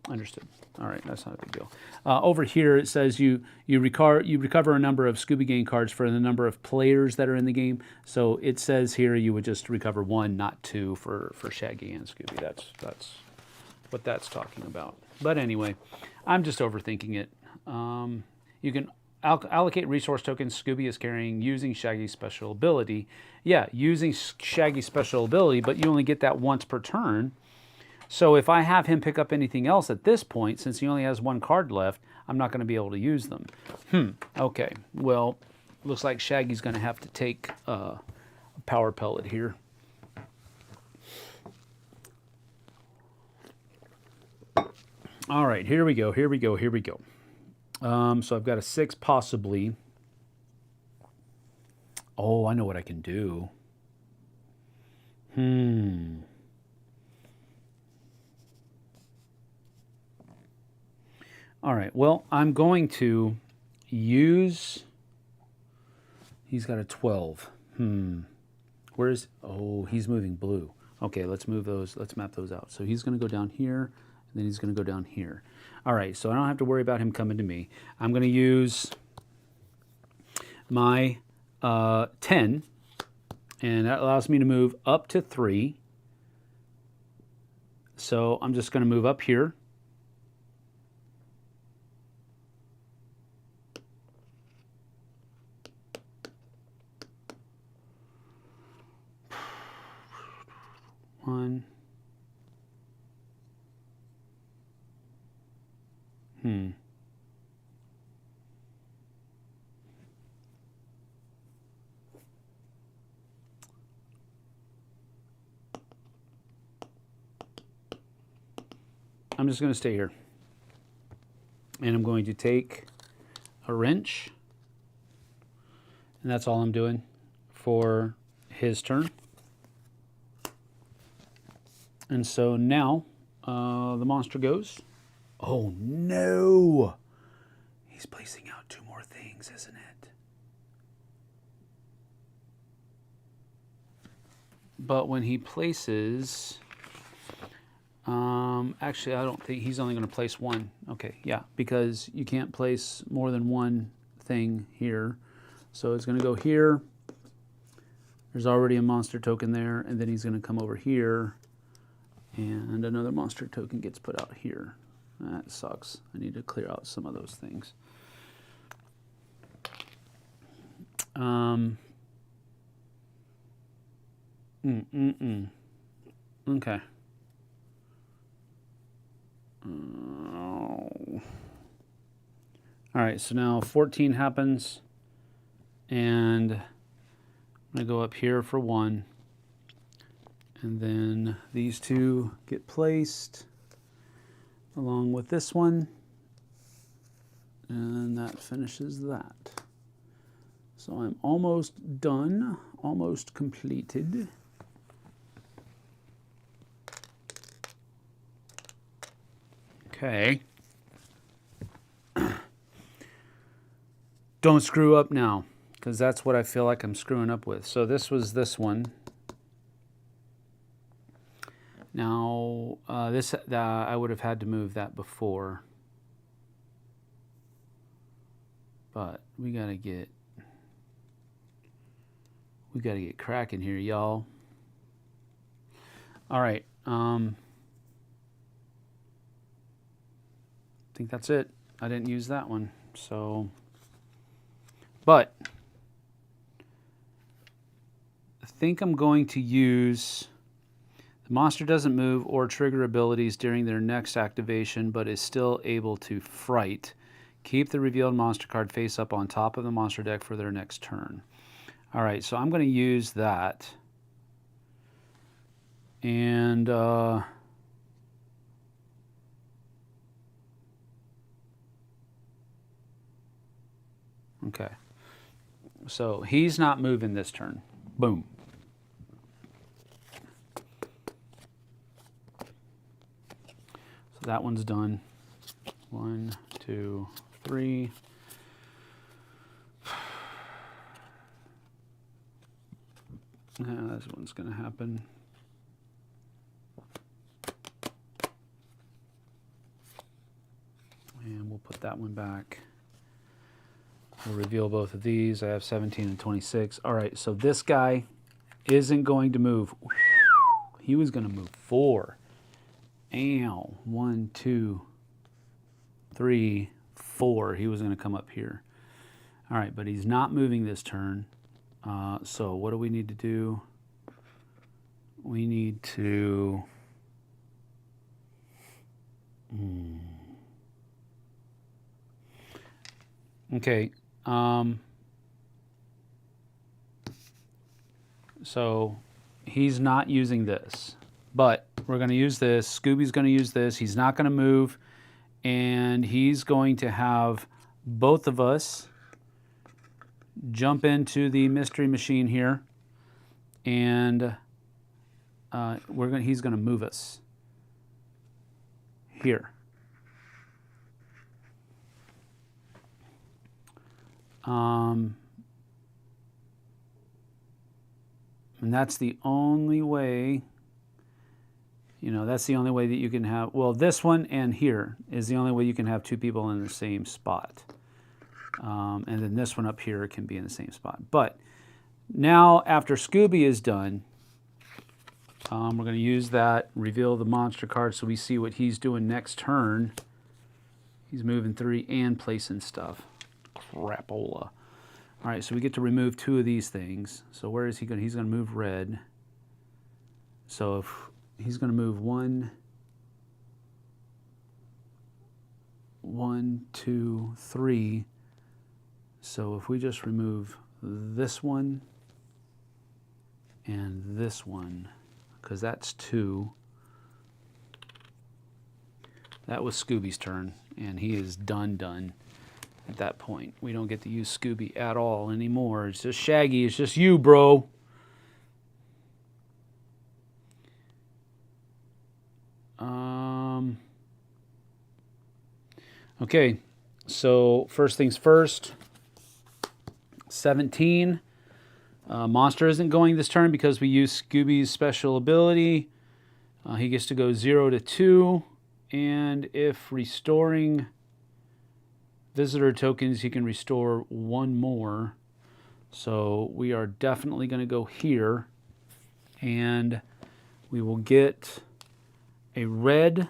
Understood. All right, that's not a big deal. Over here it says you recover a number of Scooby Gang cards for the number of players that are in the game. So it says here you would just recover 1, not 2 for Shaggy and Scooby. That's what that's talking about. But anyway, I'm just overthinking it. You can allocate resource tokens Scooby is carrying using Shaggy's special ability. Yeah, using Shaggy's special ability, but you only get that once per turn. So if I have him pick up anything else at this point, since he only has 1 card left, I'm not going to be able to use them. Okay, well, looks like Shaggy's going to have to take a power pellet here. All right, here we go. So I've got a 6 possibly. Oh, I know what I can do. All right, well, I'm going to use... He's got a 12. Where's... Oh, he's moving blue. Okay, let's move those. Let's map those out. So he's going to go down here, and then he's going to go down here. All right, so I don't have to worry about him coming to me. I'm going to use my 10, and that allows me to move up to 3. So I'm just going to move up here. One. I'm just going to stay here. And I'm going to take a wrench. And that's all I'm doing for his turn. And so now the monster goes. Oh no! He's placing out 2 more things, isn't it? But when he places... actually, I don't think he's only going to place 1. Okay, yeah, because you can't place more than 1 thing here. So it's going to go here. There's already a monster token there, and then he's going to come over here, and another monster token gets put out here. That sucks. I need to clear out some of those things. Okay. All right, so now 14 happens, and I'm going to go up here for 1, and then these 2 get placed along with this one, and that finishes that. So I'm almost done, almost completed. Okay. Don't screw up now, because that's what I feel like I'm screwing up with. So this was this one. Now, I would have had to move that before. But we gotta get cracking here, y'all. All right. I think that's it. I didn't use that one, so. But I think I'm going to use. The monster doesn't move or trigger abilities during their next activation, but is still able to fright. Keep the revealed monster card face up on top of the monster deck for their next turn. All right, so I'm going to use that. And okay. So he's not moving this turn. Boom. So that one's done. 1, 2, 3. This one's going to happen. And we'll put that one back. We'll reveal both of these. I have 17 and 26. All right, so this guy isn't going to move. He was going to move 4. Ow. 1, 2, 3, 4. He was going to come up here. All right, but he's not moving this turn. So what do we need to do? We need to... Okay. So he's not using this, but we're going to use this. Scooby's going to use this. He's not going to move, and he's going to have both of us jump into the mystery machine here, and he's going to move us here. And that's the only way, you know, that's the only way that you can have, well, this one and here is the only way you can have 2 people in the same spot. And then this one up here can be in the same spot. But now, after Scooby is done, we're going to use that, reveal the monster card so we see what he's doing next turn. He's moving 3 and placing stuff. Crapola. All right, so we get to remove 2 of these things. So where is he going? He's going to move red. So if he's going to move 1, 2, 3. So if we just remove this one and this one, because that's 2. That was Scooby's turn, and he is done. At that point, we don't get to use Scooby at all anymore. It's just Shaggy. It's just you, bro. Okay, so first things first. 17. Monster isn't going this turn because we use Scooby's special ability. He gets to go 0 to 2, and if restoring visitor tokens, he can restore 1 more. So we are definitely going to go here, and we will get a red.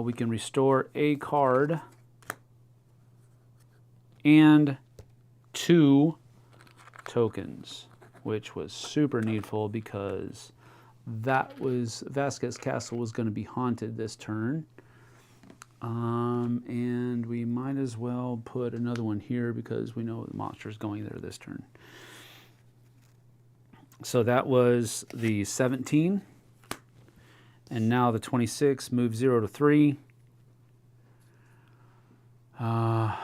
We can restore a card and 2 tokens, which was super needful because that was Vasquez Castle was going to be haunted this turn. And we might as well put another one here because we know the monster is going there this turn. So that was the 17. And now the 26, move 0 to 3. Oh,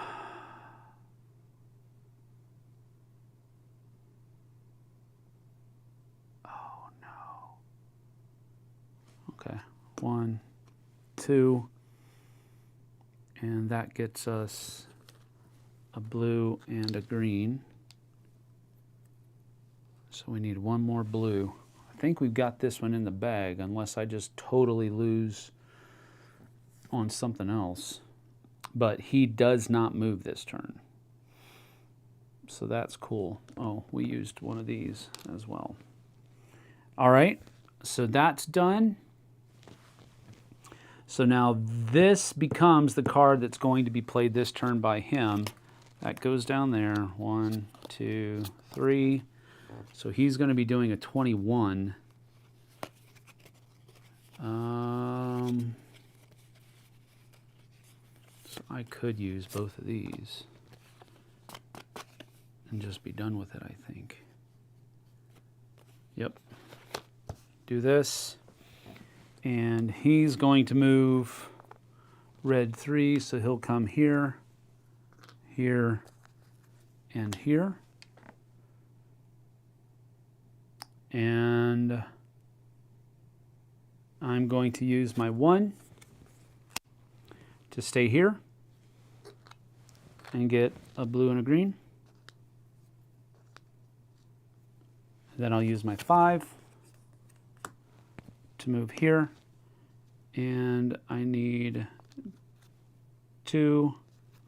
no. Okay, 1, 2. And that gets us a blue and a green. So we need 1 more blue. I think we've got this one in the bag, unless I just totally lose on something else. But he does not move this turn. So that's cool. Oh, we used one of these as well. All right, so that's done. So now this becomes the card that's going to be played this turn by him. That goes down there. 1, 2, 3. So he's going to be doing a 21. So I could use both of these and just be done with it, I think. Yep. Do this. And he's going to move red 3, so he'll come here, here, and here. And I'm going to use my 1 to stay here and get a blue and a green. Then I'll use my 5 to move here. And I need 2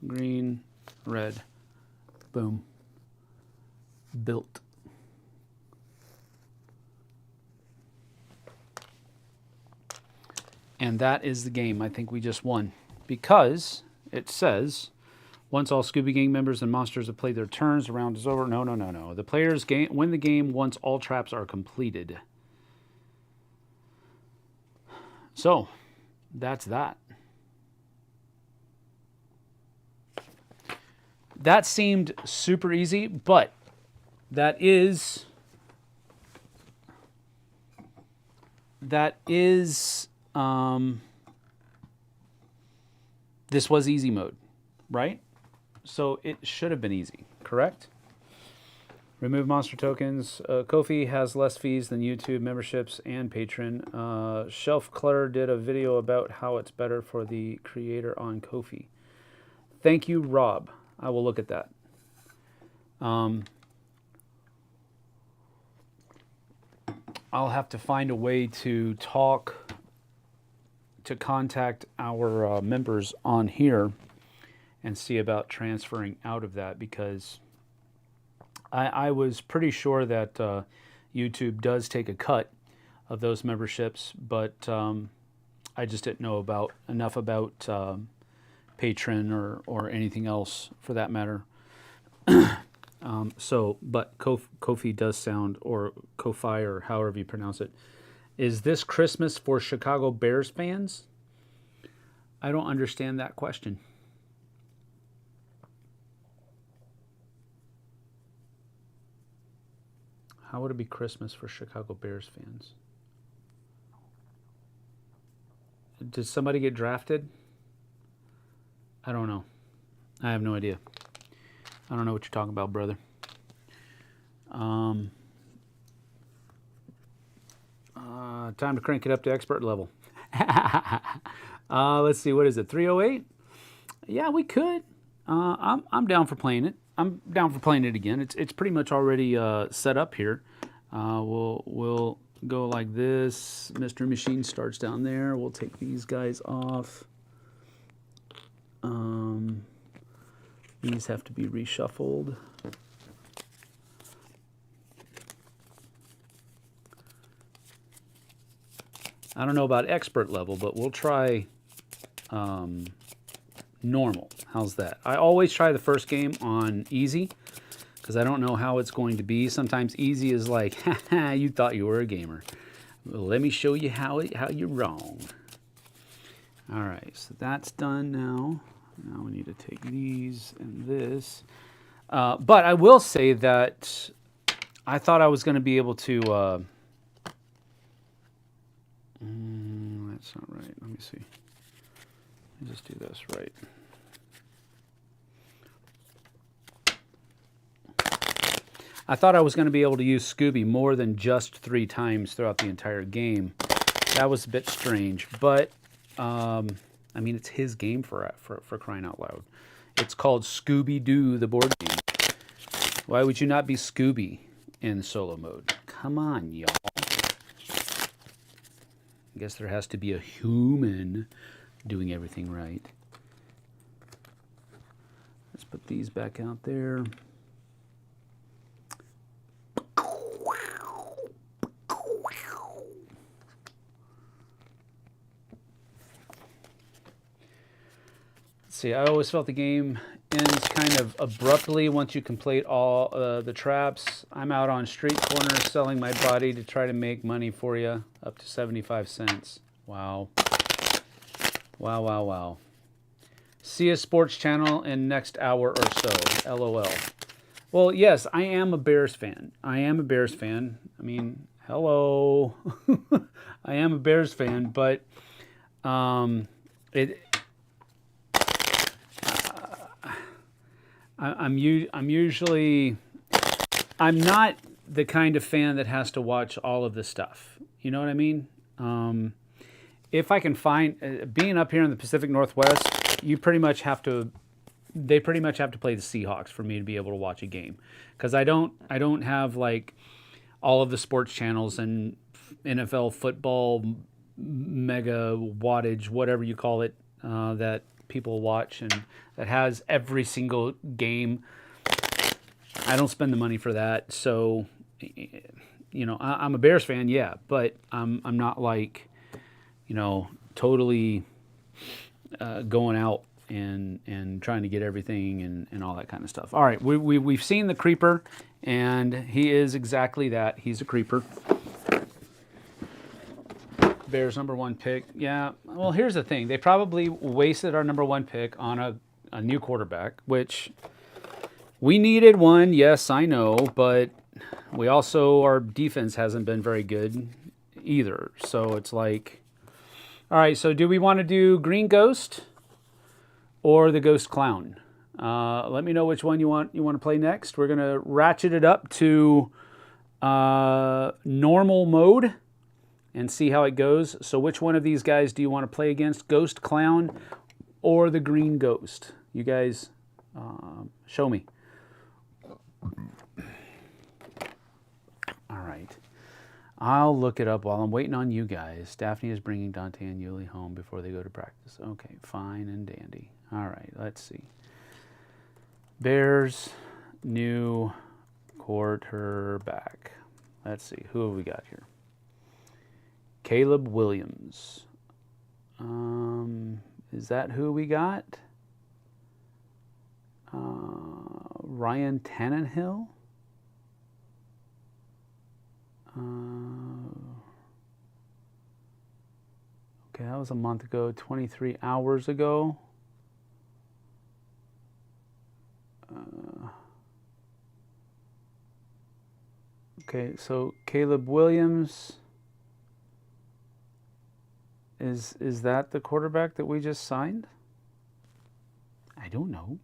green, red. Boom. Built. And that is the game. I think we just won. Because it says, once all Scooby Gang members and monsters have played their turns, the round is over. No, no, no, no. The players win the game once all traps are completed. So, that's that. That seemed super easy, but that is this was easy mode, right? So it should have been easy, correct? Remove monster tokens. Ko-fi has less fees than YouTube memberships and Patreon. Shelf Clutter did a video about how it's better for the creator on Ko-fi. Thank you, Rob. I will look at that. I'll have to find a way to contact our members on here and see about transferring out of that, because I was pretty sure that YouTube does take a cut of those memberships, but I just didn't know enough about Patreon or anything else for that matter. But Ko-fi does sound, or Ko-fi, or however you pronounce it. Is this Christmas for Chicago Bears fans? I don't understand that question. How would it be Christmas for Chicago Bears fans? Did somebody get drafted? I don't know. I have no idea. I don't know what you're talking about, brother. Time to crank it up to expert level. Let's see, what is it? 308? Yeah, we could. I'm down for playing it. I'm down for playing it again. It's pretty much already set up here. We'll go like this. Mystery Machine starts down there. We'll take these guys off. These have to be reshuffled. I don't know about expert level, but we'll try normal. How's that? I always try the first game on easy, because I don't know how it's going to be. Sometimes easy is like, haha, you thought you were a gamer. Well, let me show you how you're wrong. All right, so that's done now. Now we need to take these and this. But I will say that I thought I was going to be able to... that's not right. Let me see. Let me just do this right. I thought I was going to be able to use Scooby more than just 3 times throughout the entire game. That was a bit strange, but I mean, it's his game for crying out loud. It's called Scooby Doo, the board game. Why would you not be Scooby in solo mode? Come on, y'all. I guess there has to be a human doing everything right. Let's put these back out there. See, I always felt the game ends kind of abruptly once you complete all the traps. I'm out on street corners selling my body to try to make money for you, up to 75 cents. Wow. Wow, wow, wow. See a sports channel in next hour or so, LOL. Well, yes, I am a Bears fan. I am a Bears fan. I mean, hello. I am a Bears fan, but I'm not the kind of fan that has to watch all of the stuff. You know what I mean? If I can find, being up here in the Pacific Northwest, they pretty much have to play the Seahawks for me to be able to watch a game. Because I don't have like all of the sports channels and NFL football, mega wattage, whatever you call it, that people watch, and that has every single game. I don't spend the money for that. So, you know, I'm a Bears fan, yeah, but I'm not like, you know, totally going out and trying to get everything and all that kind of stuff. All right, we've seen the creeper, and he is exactly that. He's a creeper. Bears #1 pick. Yeah, well, here's the thing. They probably wasted our #1 pick on a new quarterback, which we needed one. Yes, I know, but we also, our defense hasn't been very good either. So it's like, all right, so do we want to do Green Ghost or the Ghost Clown? Let me know which one you want to play next. We're going to ratchet it up to normal mode and see how it goes. So which one of these guys do you want to play against? Ghost Clown or the Green Ghost? You guys show me. All right. I'll look it up while I'm waiting on you guys. Daphne is bringing Dante and Yuli home before they go to practice. Okay, fine and dandy. All right, let's see. Bears new quarterback. Let's see. Who have we got here? Caleb Williams. Is that who we got? Ryan Tannehill? Okay, that was a month ago, 23 hours ago. Okay, so Caleb Williams. Is that the quarterback that we just signed? I don't know.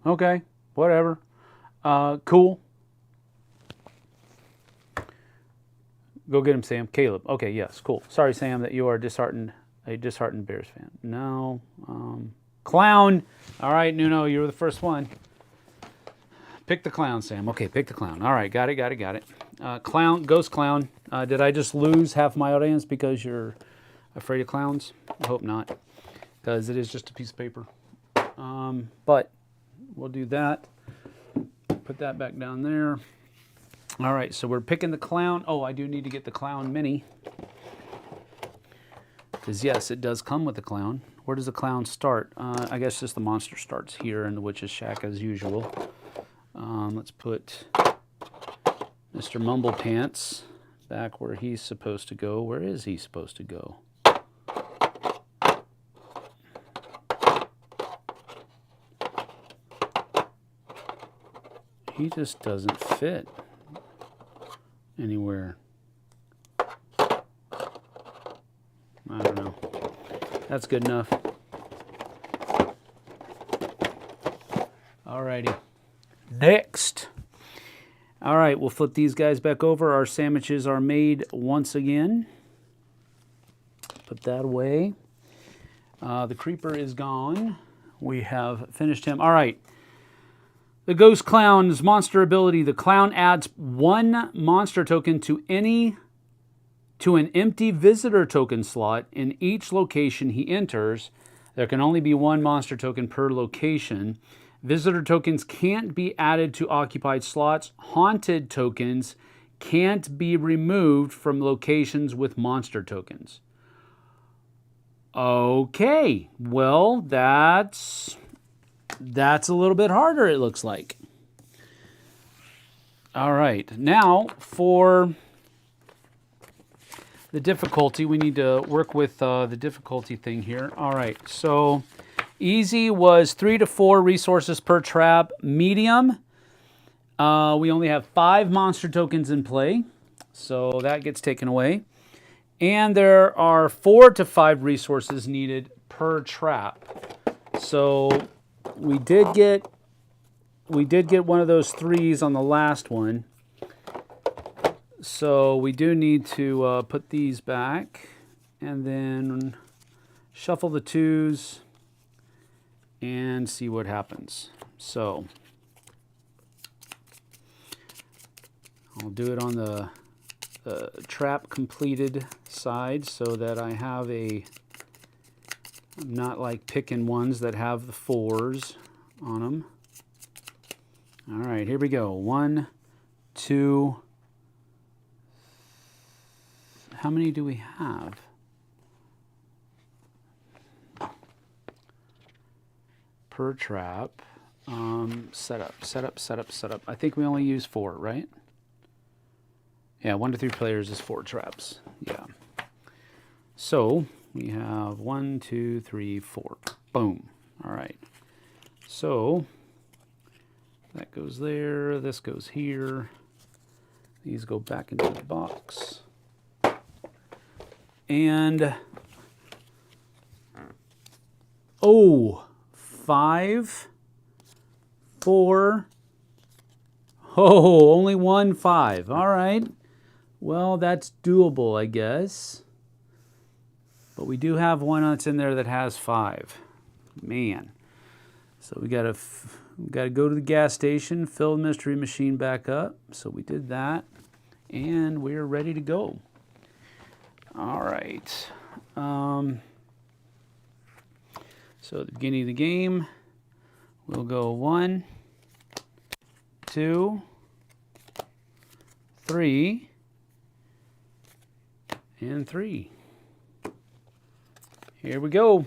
Okay, whatever. Cool. Go get him, Sam. Caleb. Okay, yes, cool. Sorry, Sam, that you are a disheartened Bears fan. No. Clown. All right, Nuno, you were the first one. Pick the clown, Sam. Okay, pick the clown. All right, got it. Clown, Ghost Clown. Did I just lose half my audience because you're afraid of clowns? I hope not, because it is just a piece of paper. But we'll do that. Put that back down there. All right, so we're picking the clown. Oh, I do need to get the clown mini. Because, yes, it does come with the clown. Where does the clown start? I guess just the monster starts here in the Witch's Shack as usual. Let's put Mr. Mumblepants back where he's supposed to go. Where is he supposed to go? He just doesn't fit anywhere. I don't know. That's good enough. Alrighty. Next. All right, we'll flip these guys back over. Our sandwiches are made once again. Put that away. The creeper is gone. We have finished him. All right. The Ghost Clown's monster ability. The clown adds 1 monster token to an empty visitor token slot in each location he enters. There can only be 1 monster token per location. Visitor tokens can't be added to occupied slots. Haunted tokens can't be removed from locations with monster tokens. Okay, well, that's a little bit harder, it looks like. All right, now for the difficulty, we need to work with the difficulty thing here. All right, so easy was 3 to 4 resources per trap. Medium, we only have 5 monster tokens in play. So that gets taken away. And there are 4 to 5 resources needed per trap. So we did get one of those 3s on the last one. So we do need to put these back and then shuffle the 2s and see what happens. So I'll do it on the trap completed side so that I have I'm not like picking ones that have the 4s on them. All right, here we go. 1, 2. How many do we have? Per trap. Setup. I think we only use 4, right? Yeah, 1 to 3 players is 4 traps. Yeah. So we have 1, 2, 3, 4. Boom. All right. So that goes there. This goes here. These go back into the box. And 5, 4. Oh, only 1 5. All right. Well, that's doable, I guess. But we do have one that's in there that has 5. Man. So we gotta go to the gas station, fill the mystery machine back up. So we did that, and we're ready to go. All right. So at the beginning of the game, we'll go 1, 2, 3. And 3. Here we go.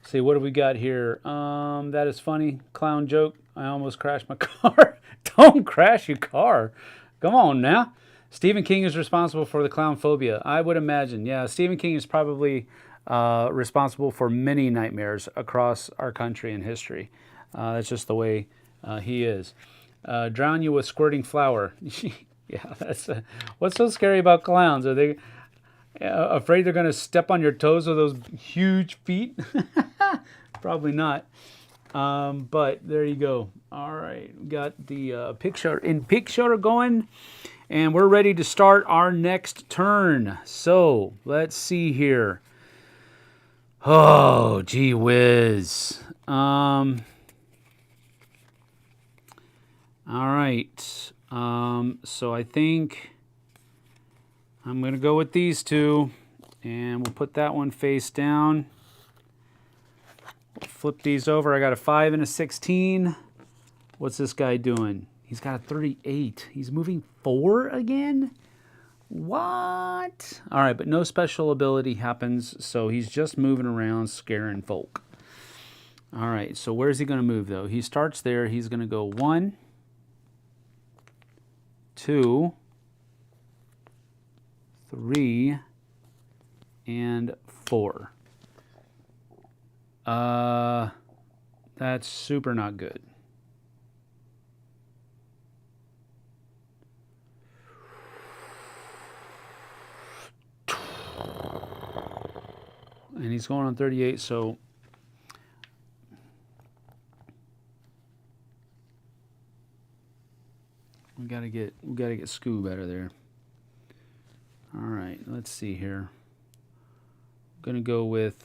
See, what do we got here? That is funny. Clown joke. I almost crashed my car. Don't crash your car. Come on now. Stephen King is responsible for the clown phobia. I would imagine. Yeah, Stephen King is probably responsible for many nightmares across our country and history. That's just the way he is. Drown you with squirting flour. Yeah, that's what's so scary about clowns? Are they afraid they're going to step on your toes with those huge feet? Probably not. But there you go. All right, we got the picture going, and we're ready to start our next turn. So let's see here. Oh, gee whiz. All right. So I think I'm going to go with these 2, and we'll put that one face down. We'll flip these over. I got a 5 and a 16. What's this guy doing? He's got a 38. He's moving 4 again? What? All right, but no special ability happens, so he's just moving around scaring folk. All right, so where's he going to move, though? He starts there. He's going to go 1, 2, 3, and 4. That's super not good. And he's going on 38, so we gotta get Scoob out of there. All right, let's see here. I'm gonna go with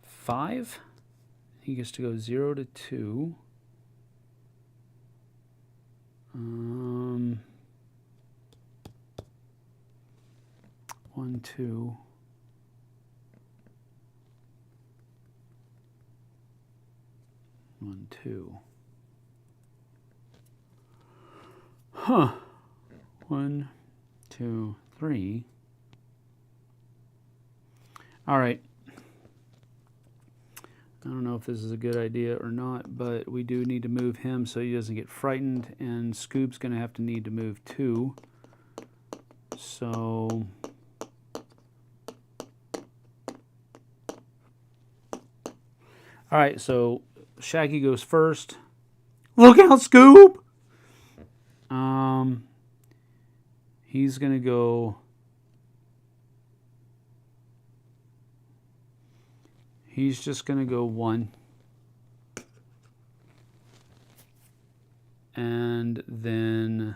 5. He gets to go 0 to 2. 1, 2. One, 2. Huh. 1, 2, 3. All right. I don't know if this is a good idea or not, but we do need to move him so he doesn't get frightened, and Scoob's going to have to need to move 2. So all right, so Shaggy goes first. Look out, Scoob! he's going to go... He's just going to go 1. And then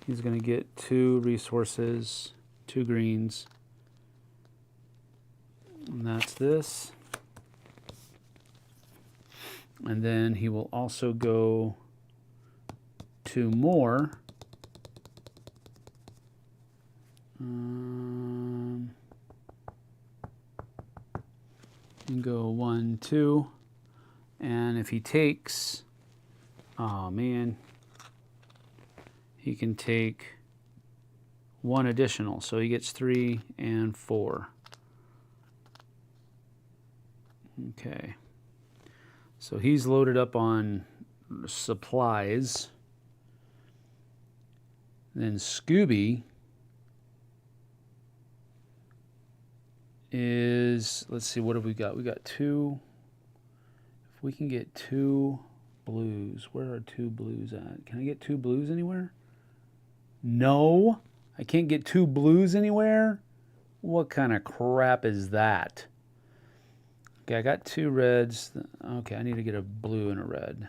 he's going to get 2 resources, 2 greens. And that's this. And then he will also go 2 more. And go 1, 2. And if he takes... Oh, man. He can take 1 additional. So he gets 3 and 4. Okay. So he's loaded up on supplies. Then Scooby is... Let's see, what have we got? We got 2... If we can get 2... blues. Where are 2 blues at? Can I get 2 blues anywhere? No, I can't get 2 blues anywhere? What kind of crap is that? Okay, I got 2 reds. Okay, I need to get a blue and a red.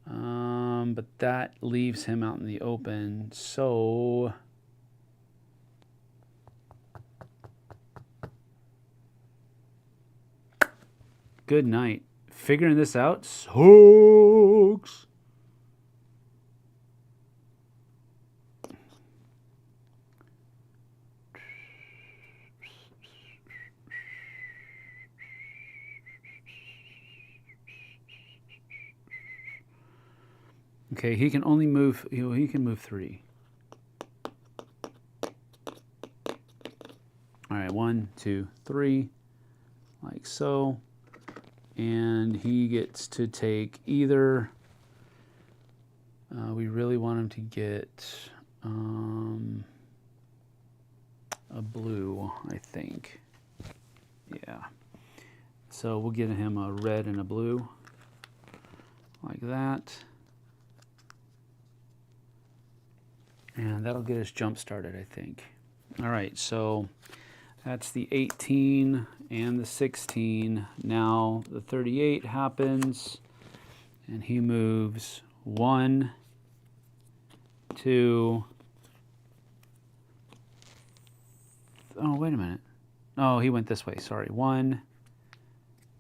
But that leaves him out in the open. So... Good night. Figuring this out sucks. Okay, he can only move, he can move 3. All right, 1, 2, 3, like so. And he gets to take either, we really want him to get a blue, I think. Yeah. So we'll give him a red and a blue, like that. And that'll get us jump started, I think. All right, so that's the 18 and the 16. Now the 38 happens, and he moves 1, 2. Oh, wait a minute. Oh, he went this way. Sorry. 1,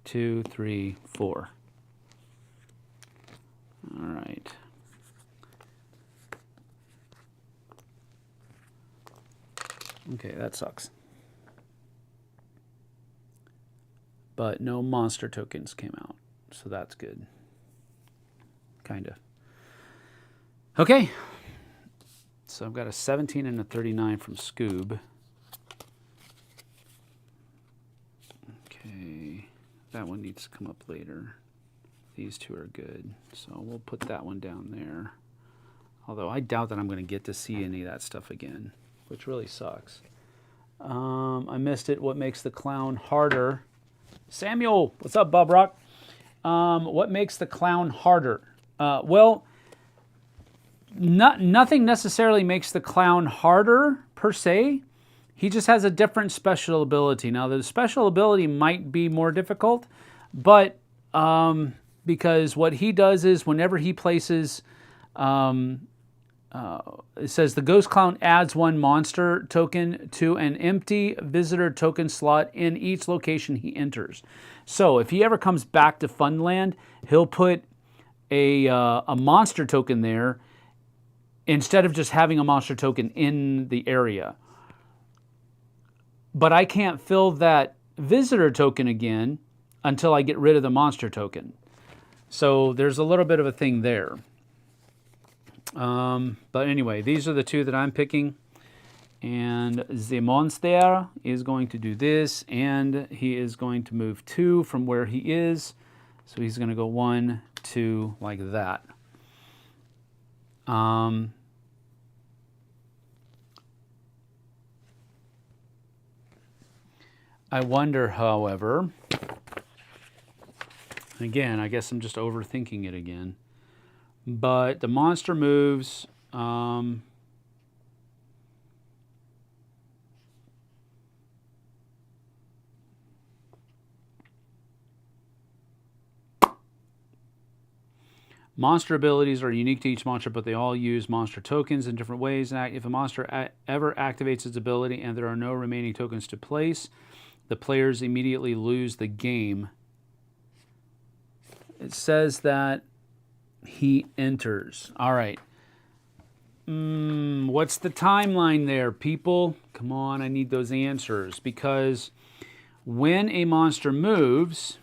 2, 3, 4. All right. Okay, that sucks. But no monster tokens came out, so that's good. Kind of. Okay. So I've got a 17 and a 39 from Scoob. Okay. That one needs to come up later. These 2 are good. So we'll put that one down there. Although I doubt that I'm going to get to see any of that stuff again, which really sucks. I missed it. What makes the clown harder? Samuel, what's up, Bob Rock? What makes the clown harder? Well, nothing necessarily makes the clown harder, per se. He just has a different special ability. Now, the special ability might be more difficult, but because what he does is whenever he places... it says the Ghost Clown adds 1 monster token to an empty visitor token slot in each location he enters. So if he ever comes back to Funland, he'll put a monster token there instead of just having a monster token in the area. But I can't fill that visitor token again until I get rid of the monster token. So there's a little bit of a thing there. But anyway, these are the 2 that I'm picking. And the monster is going to do this, and he is going to move 2 from where he is. So he's going to go 1, 2, like that. I wonder, however, again, I guess I'm just overthinking it again. But the monster moves, Monster abilities are unique to each monster, but they all use monster tokens in different ways. If a monster ever activates its ability and there are no remaining tokens to place, the players immediately lose the game. It says that he enters. All right. What's the timeline there, people? Come on, I need those answers. Because when a monster moves...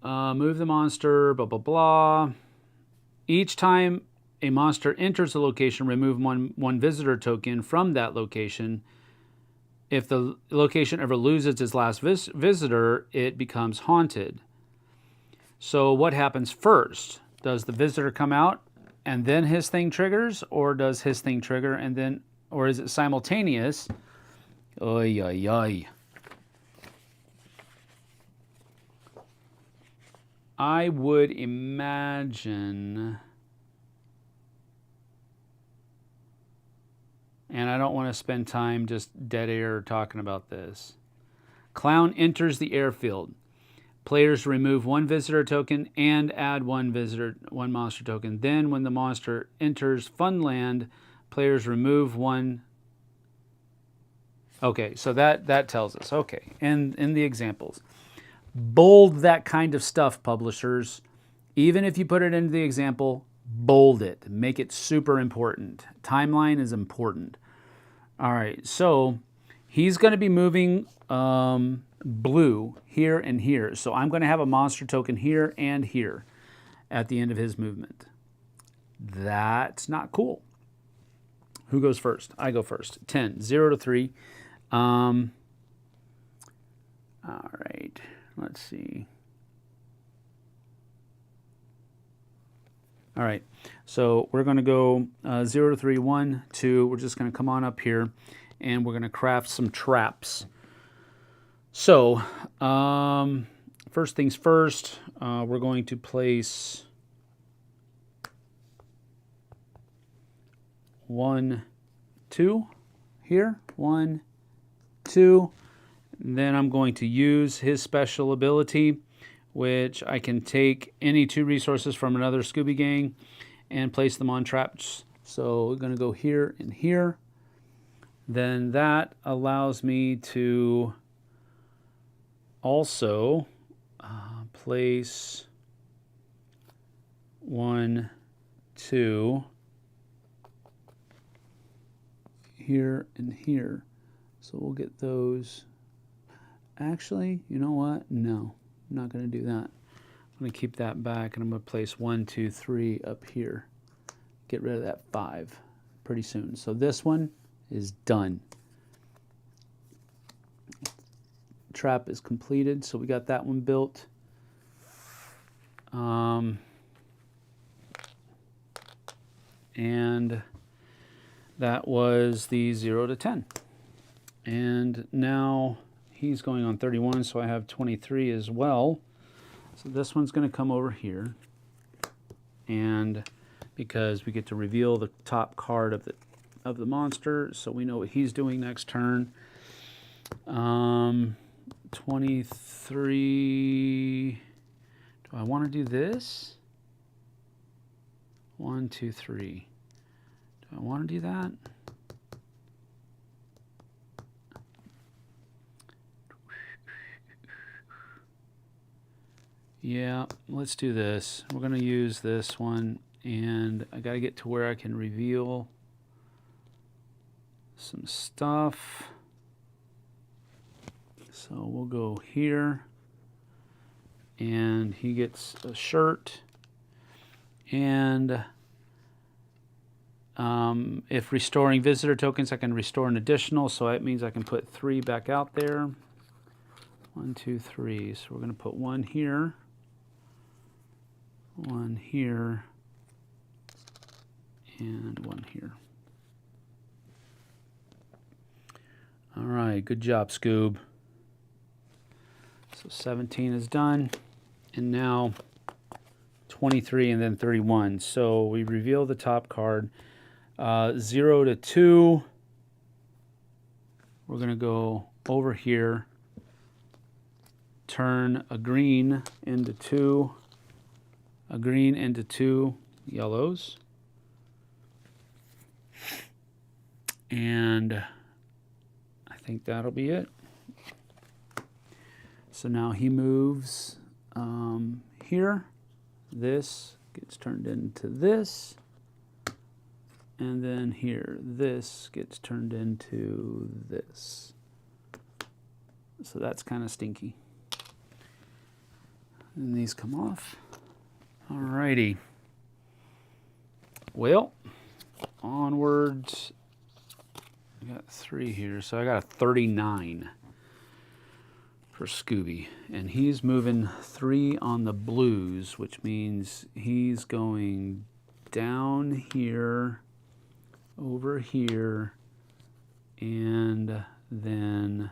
move the monster, blah, blah, blah. Each time a monster enters a location, remove one visitor token from that location. If the location ever loses its last visitor, it becomes haunted. So what happens first? Does the visitor come out and then his thing triggers? Or does his thing trigger and then... Or is it simultaneous? Oy, oy, oy. I would imagine, and I don't want to spend time just dead air talking about this. Clown enters the airfield. Players remove one visitor token and add one monster token. Then when the monster enters Funland, players remove one. Okay, so that tells us. Okay, and in the examples. Bold that kind of stuff, publishers. Even if you put it into the example, bold it. Make it super important. Timeline is important. All right, so he's going to be moving blue here and here. So I'm going to have a monster token here and here at the end of his movement. That's not cool. Who goes first? I go first. 10, 0 to 3. All right. Let's see. All right, so we're going to go 0 to 3, 1, 2. We're just going to come on up here, and we're going to craft some traps. So, first things first, we're going to place 1, 2 here. 1, 2. Then I'm going to use his special ability, which I can take any 2 resources from another Scooby Gang and place them on traps. So we're going to go here and here. Then that allows me to also place 1, 2 here and here. So we'll get those. Actually, you know what? No, I'm not going to do that. I'm going to keep that back, and I'm going to place 1, 2, 3 up here. Get rid of that 5 pretty soon. So this one is done. Trap is completed, so we got that one built. And that was the 0 to 10. And now he's going on 31, so I have 23 as well. So this one's going to come over here. And because we get to reveal the top card of the monster, so we know what he's doing next turn. 23. Do I want to do this? 1, 2, 3. Do I want to do that? Yeah, let's do this. We're going to use this one, and I got to get to where I can reveal some stuff. So we'll go here, and he gets a shirt. And if restoring visitor tokens, I can restore an additional, so that means I can put 3 back out there. 1, 2, 3. So we're going to put 1 here. 1 here, and 1 here. All right, good job, Scoob. So 17 is done, and now 23 and then 31. So we reveal the top card. 0 to 2. We're going to go over here, turn a green into 2. a green into 2 yellows. And I think that'll be it. So now he moves here. This gets turned into this. And then here, this gets turned into this. So that's kind of stinky. And these come off. Alrighty. Well, onwards. I got 3 here, so I got a 39 for Scooby. And he's moving 3 on the blues, which means he's going down here, over here, and then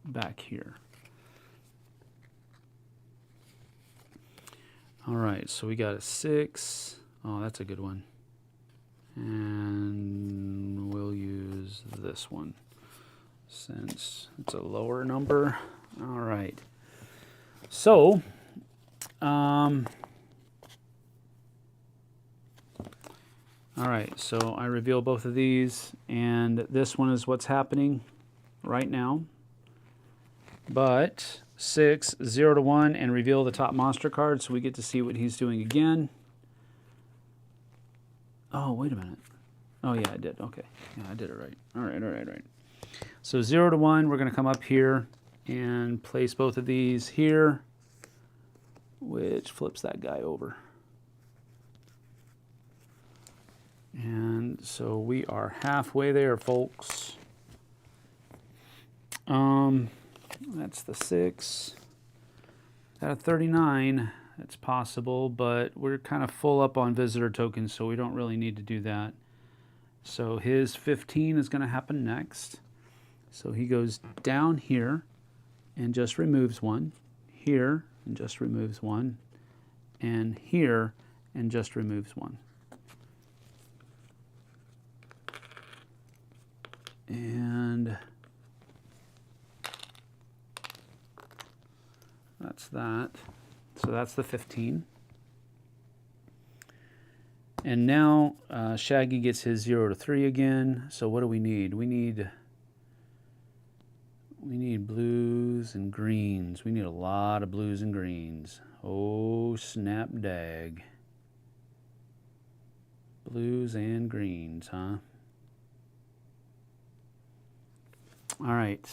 back here. All right, so we got a 6. Oh, that's a good one. And we'll use this one since it's a lower number. All right. So, all right, so I reveal both of these, and this one is what's happening right now. But 6, 0 to 1, and reveal the top monster card, so we get to see what he's doing again. Oh, wait a minute. Oh, yeah, I did. Okay. Yeah, I did it right. All right, all right, all right. So 0 to 1, we're going to come up here and place both of these here, which flips that guy over. And so we are halfway there, folks. That's the 6. Got a 39. That's possible, but we're kind of full up on visitor tokens, so we don't really need to do that. So his 15 is going to happen next. So he goes down here and just removes 1, here and just removes 1, and here and just removes 1. And that's that. So that's the 15. And now Shaggy gets his 0 to 3 again. So what do we need? We need blues and greens. We need a lot of blues and greens. Oh, snap dag. Blues and greens, huh? All right.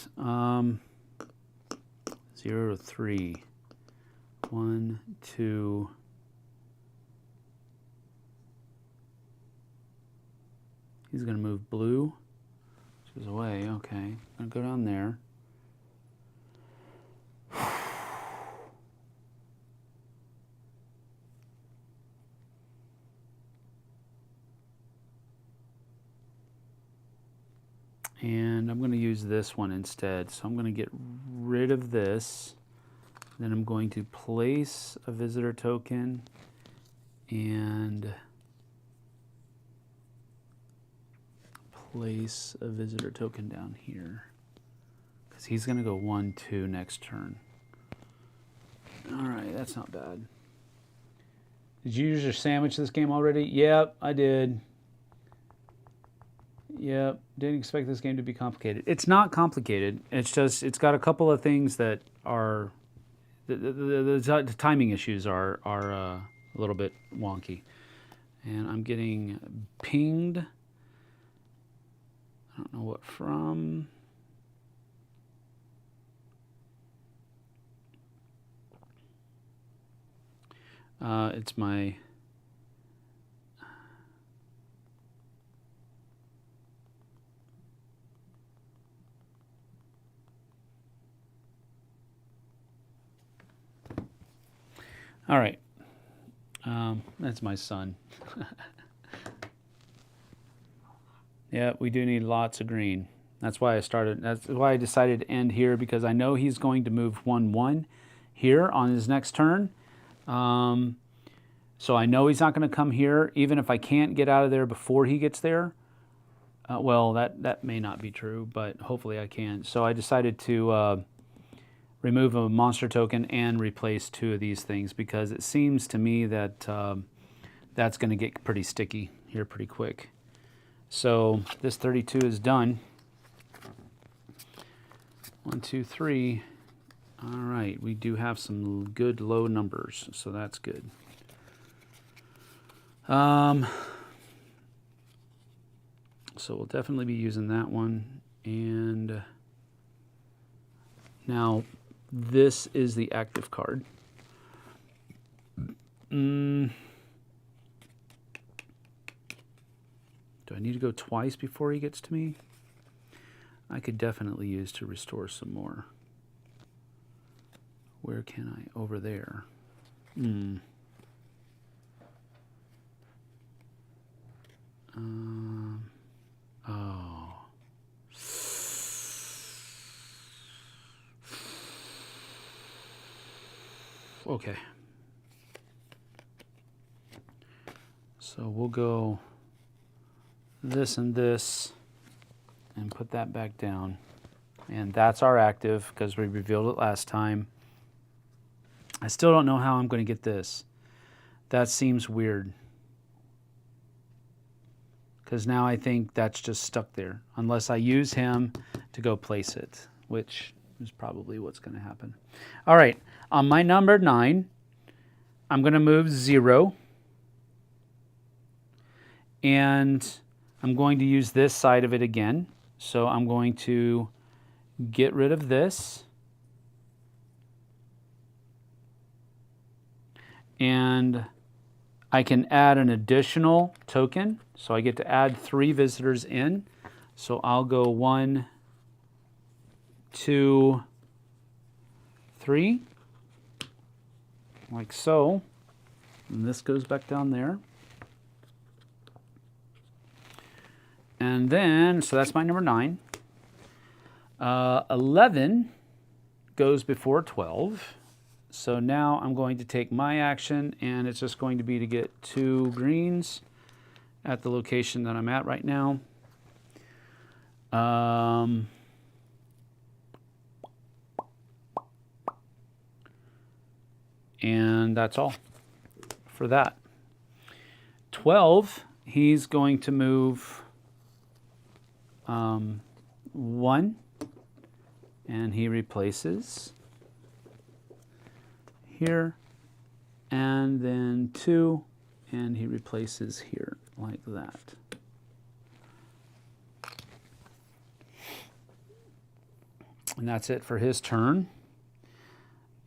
0 to 3. 1, 2. He's going to move blue, which is away. Okay. I'm going to go down there. And I'm going to use this one instead. So I'm going to get rid of this. Then I'm going to place a visitor token and place a visitor token down here. Because he's going to go 1, 2 next turn. All right, that's not bad. Did you use your sandwich this game already? Yep, I did. Yep, didn't expect this game to be complicated. It's not complicated. It's just, it's got a couple of things that are, the timing issues are a little bit wonky. And I'm getting pinged. I don't know what from. It's my all right. That's my son. Yeah, we do need lots of green. That's why I started. That's why I decided to end here, because I know he's going to move 1, 1 here on his next turn. So I know he's not going to come here, even if I can't get out of there before he gets there. Well, that may not be true, but hopefully I can. So I decided to remove a monster token and replace 2 of these things, because it seems to me that that's going to get pretty sticky here pretty quick. So this 32 is done. 1, 2, 3. All right, we do have some good low numbers, so that's good. So we'll definitely be using that one. And now this is the active card. Do I need to go twice before he gets to me? I could definitely use to restore some more. Where can I? Over there. Oh. Okay. So we'll go this and this and put that back down. And that's our active because we revealed it last time. I still don't know how I'm going to get this. That seems weird. Because now I think that's just stuck there. Unless I use him to go place it, which is probably what's going to happen. All right, on my number 9, I'm going to move 0. And I'm going to use this side of it again. So I'm going to get rid of this. And I can add an additional token. So I get to add 3 visitors in. So I'll go 1, 2, 3. Like so. And this goes back down there. And then, so that's my number 9. 11 goes before 12. So now I'm going to take my action, and it's just going to be to get 2 greens at the location that I'm at right now. And that's all for that. 12, he's going to move 1, and he replaces here, and then 2, and he replaces here like that. And that's it for his turn.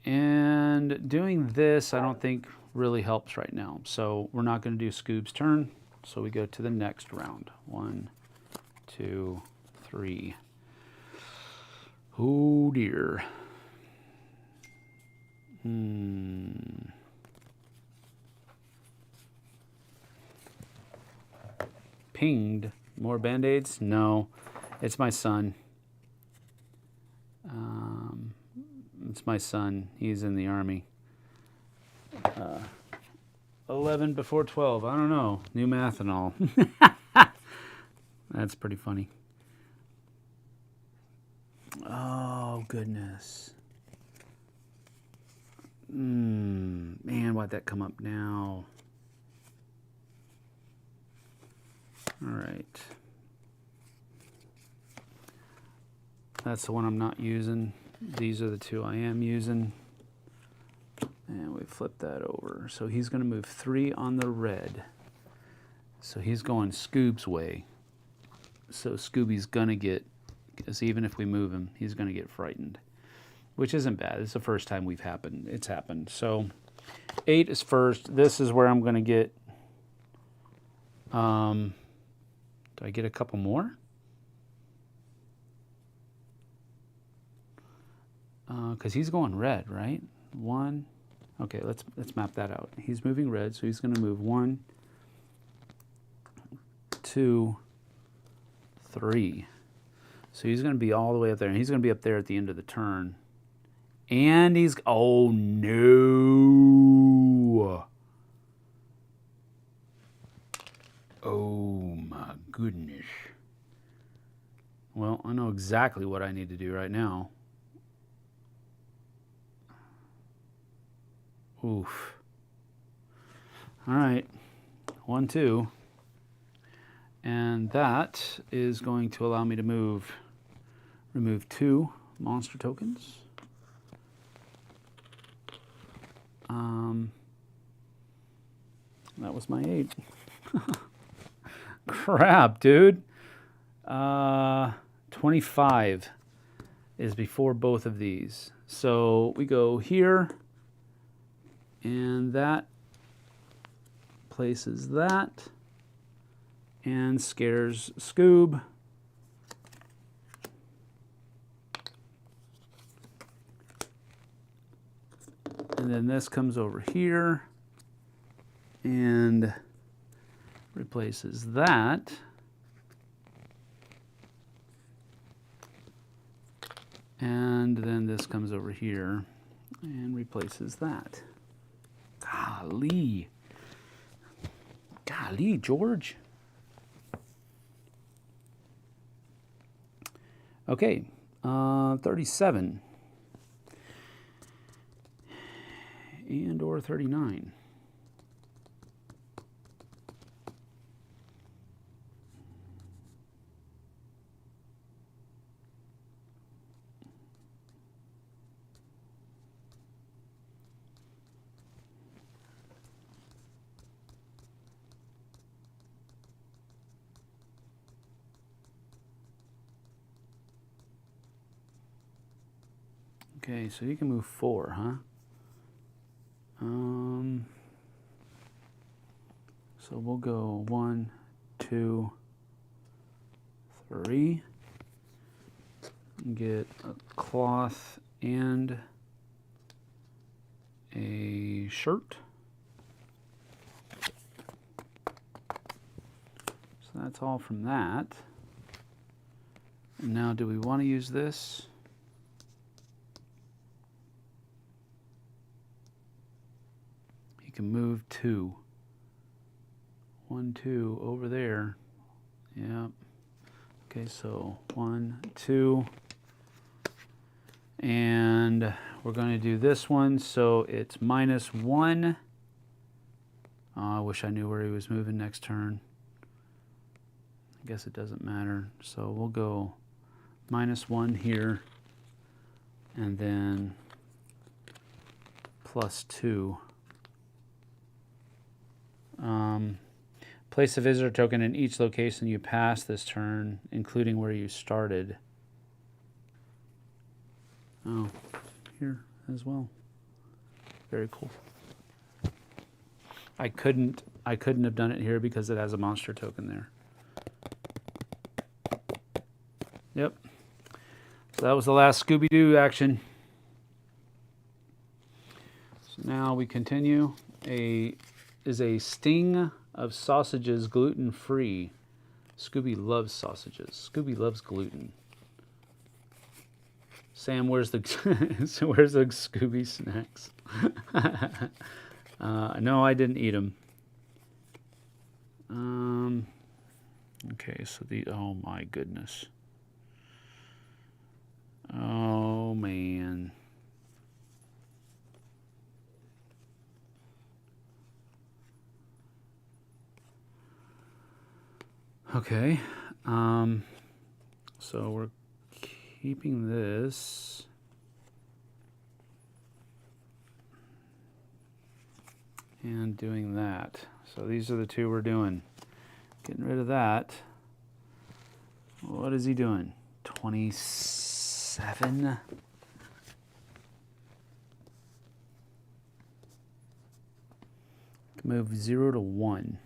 And doing this, I don't think really helps right now. So we're not going to do Scoob's turn. So we go to the next round. 1, 2, 3. Oh dear. Pinged. More band-aids? No. It's my son. It's my son. He's in the Army. 11 before 12. I don't know. New math and all. That's pretty funny. Oh, goodness. Man, why'd that come up now? All right. That's the one I'm not using. These are the 2 I am using. And we flip that over. So he's going to move 3 on the red. So he's going Scoob's way. So Scooby's going to get, because even if we move him, he's going to get frightened. Which isn't bad. It's the first time it's happened. So 8 is first. This is where I'm going to get, do I get a couple more? Because he's going red, right? 1. Okay, let's map that out. He's moving red, so he's going to move 1, 2, 3. So he's going to be all the way up there, and he's going to be up there at the end of the turn. And he's, oh no. Oh my goodness. Well, I know exactly what I need to do right now. Oof. All right. 1, 2. And that is going to allow me to remove 2 monster tokens. That was my 8. Crap, dude. 25 is before both of these. So we go here, and that places that, and scares Scoob. And then this comes over here and replaces that. And then this comes over here and replaces that. Golly. Golly, George. Okay, 37. And or 39. Okay, so you can move 4, huh? So we'll go 1, 2, 3. Get a cloth and a shirt. So that's all from that. And now, do we want to use this? He can move 2. 1, 2 over there. Yep. Okay, so 1, 2. And we're going to do this one, so it's -1. Oh, I wish I knew where he was moving next turn. I guess it doesn't matter. So we'll go -1 here, and then +2. Place a visitor token in each location you pass this turn, including where you started. Oh, here as well. Very cool. I couldn't have done it here because it has a monster token there. Yep. So that was the last Scooby Doo action. So now we continue. Is a sting of sausages gluten-free. Scooby loves sausages. Scooby loves gluten. Sam, where's the where's the Scooby snacks? No, I didn't eat them. Okay, so oh my goodness. Oh man. Okay, so we're keeping this. And doing that. So these are the 2 we're doing. Getting rid of that. What is he doing? 27. Move 0 to 1.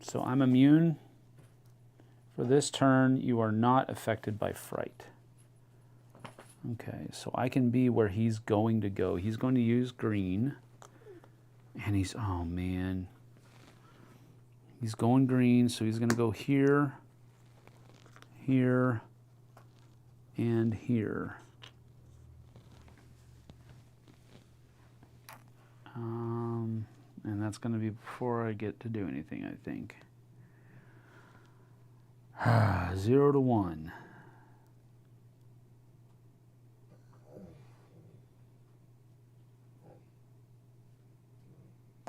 So I'm immune. For this turn, you are not affected by fright. Okay, so I can be where he's going to go. He's going to use green. And he's, oh man. He's going green, so he's going to go here, here, and here. And that's going to be before I get to do anything, I think. 0 to 1.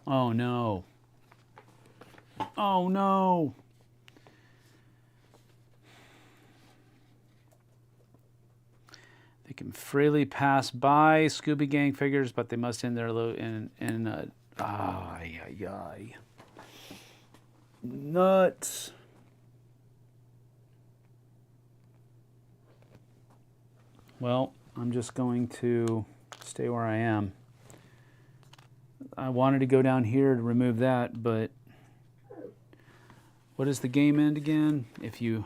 Oh no. Oh no. They can freely pass by Scooby Gang figures, but they must end their load in nuts. Well, I'm just going to stay where I am. I wanted to go down here to remove that, but what does the game end again? If you...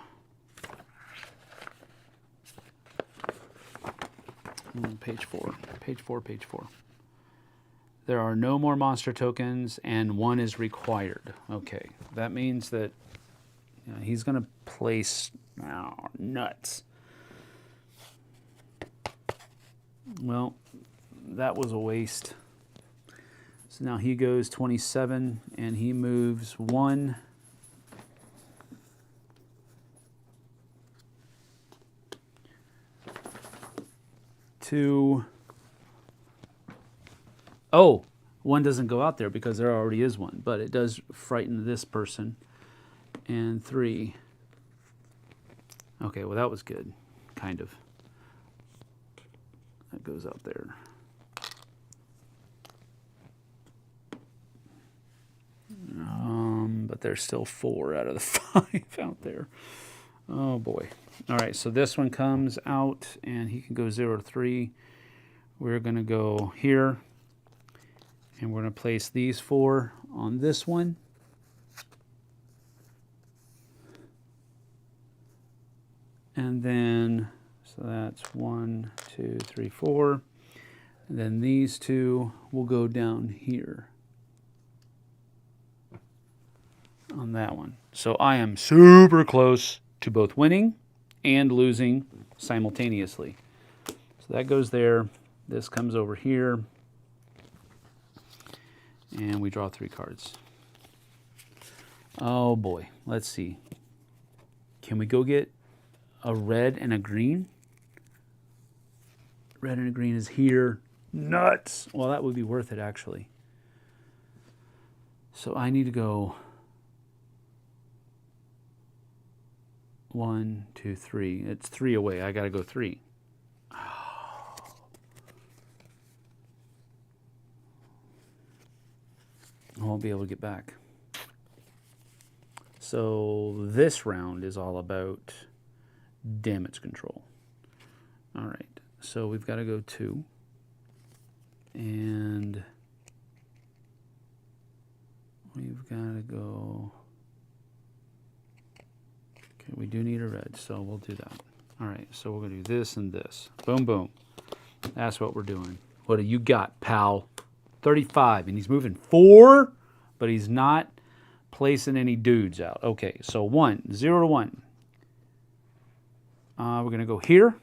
Page 4. Page 4, page 4. There are no more monster tokens, and 1 is required. Okay, that means that he's going to place... Oh, nuts. Well, that was a waste. So now he goes 27, and he moves 1. Two. Oh, 1 doesn't go out there because there already is 1, but it does frighten this person. And 3. Okay, well that was good, kind of. That goes out there. But there's still 4 out of the 5 out there. Oh boy. All right, so this one comes out and he can go 0 to 3. We're going to go here and we're going to place these 4 on this one. And then, so that's 1, 2, 3, 4. And then these 2 will go down here on that one. So I am super close to both winning and losing simultaneously. So that goes there. This comes over here. And we draw 3 cards. Oh boy, let's see. Can we go get a red and a green? Red and a green is here. Nuts! Well, that would be worth it actually. So I need to go 1, 2, 3. It's 3 away. I got to go 3. I won't be able to get back. So this round is all about damage control. All right. So we've got to go 2. And we've got to go... Okay, we do need a red, so we'll do that. All right, so we're going to do this and this. Boom, boom. That's what we're doing. What do you got, pal? 35, and he's moving 4, but he's not placing any dudes out. Okay, so 1, 0 to 1. We're going to go here,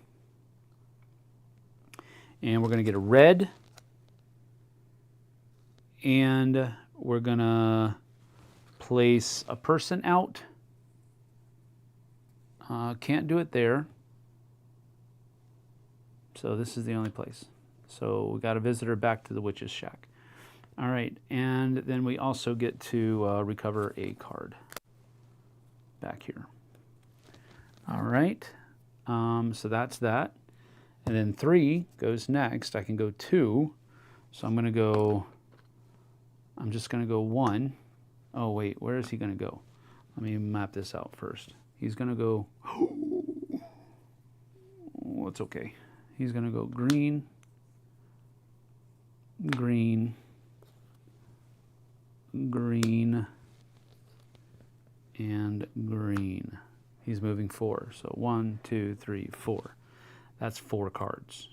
and we're going to get a red, and we're going to place a person out. Can't do it there. So this is the only place. So we got a visitor back to the witch's shack. All right, and then we also get to recover a card back here. All right, so that's that. And then 3 goes next. I can go 2. So I'm just going to go 1. Oh, wait, where is he going to go? Let me map this out first. He's going to go, oh, it's okay. He's going to go green, green, green, and green. He's moving 4. So 1, 2, 3, 4. That's 4 cards.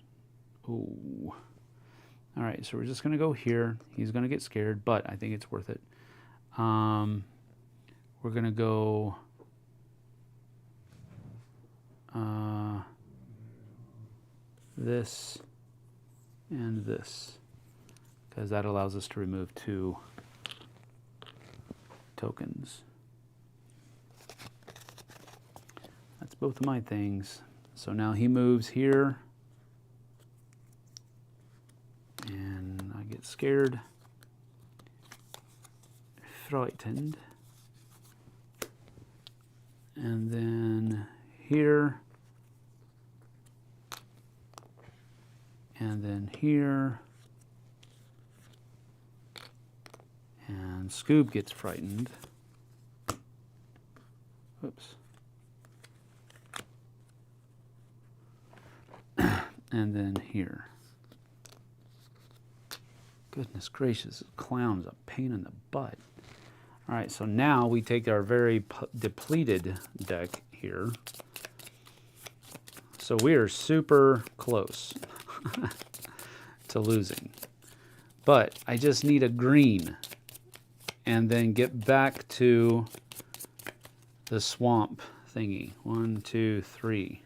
Ooh. All right, so we're just going to go here. He's going to get scared, but I think it's worth it. We're going to go... this and this, because that allows us to remove 2 tokens. That's both of my things. So now he moves here, and I get scared, frightened. And then here. And then here. And Scoob gets frightened. Oops. And then here. Goodness gracious, this clown's a pain in the butt. All right, so now we take our very depleted deck here. So we are super close to losing. But I just need a green and then get back to the swamp thingy. 1, 2, 3.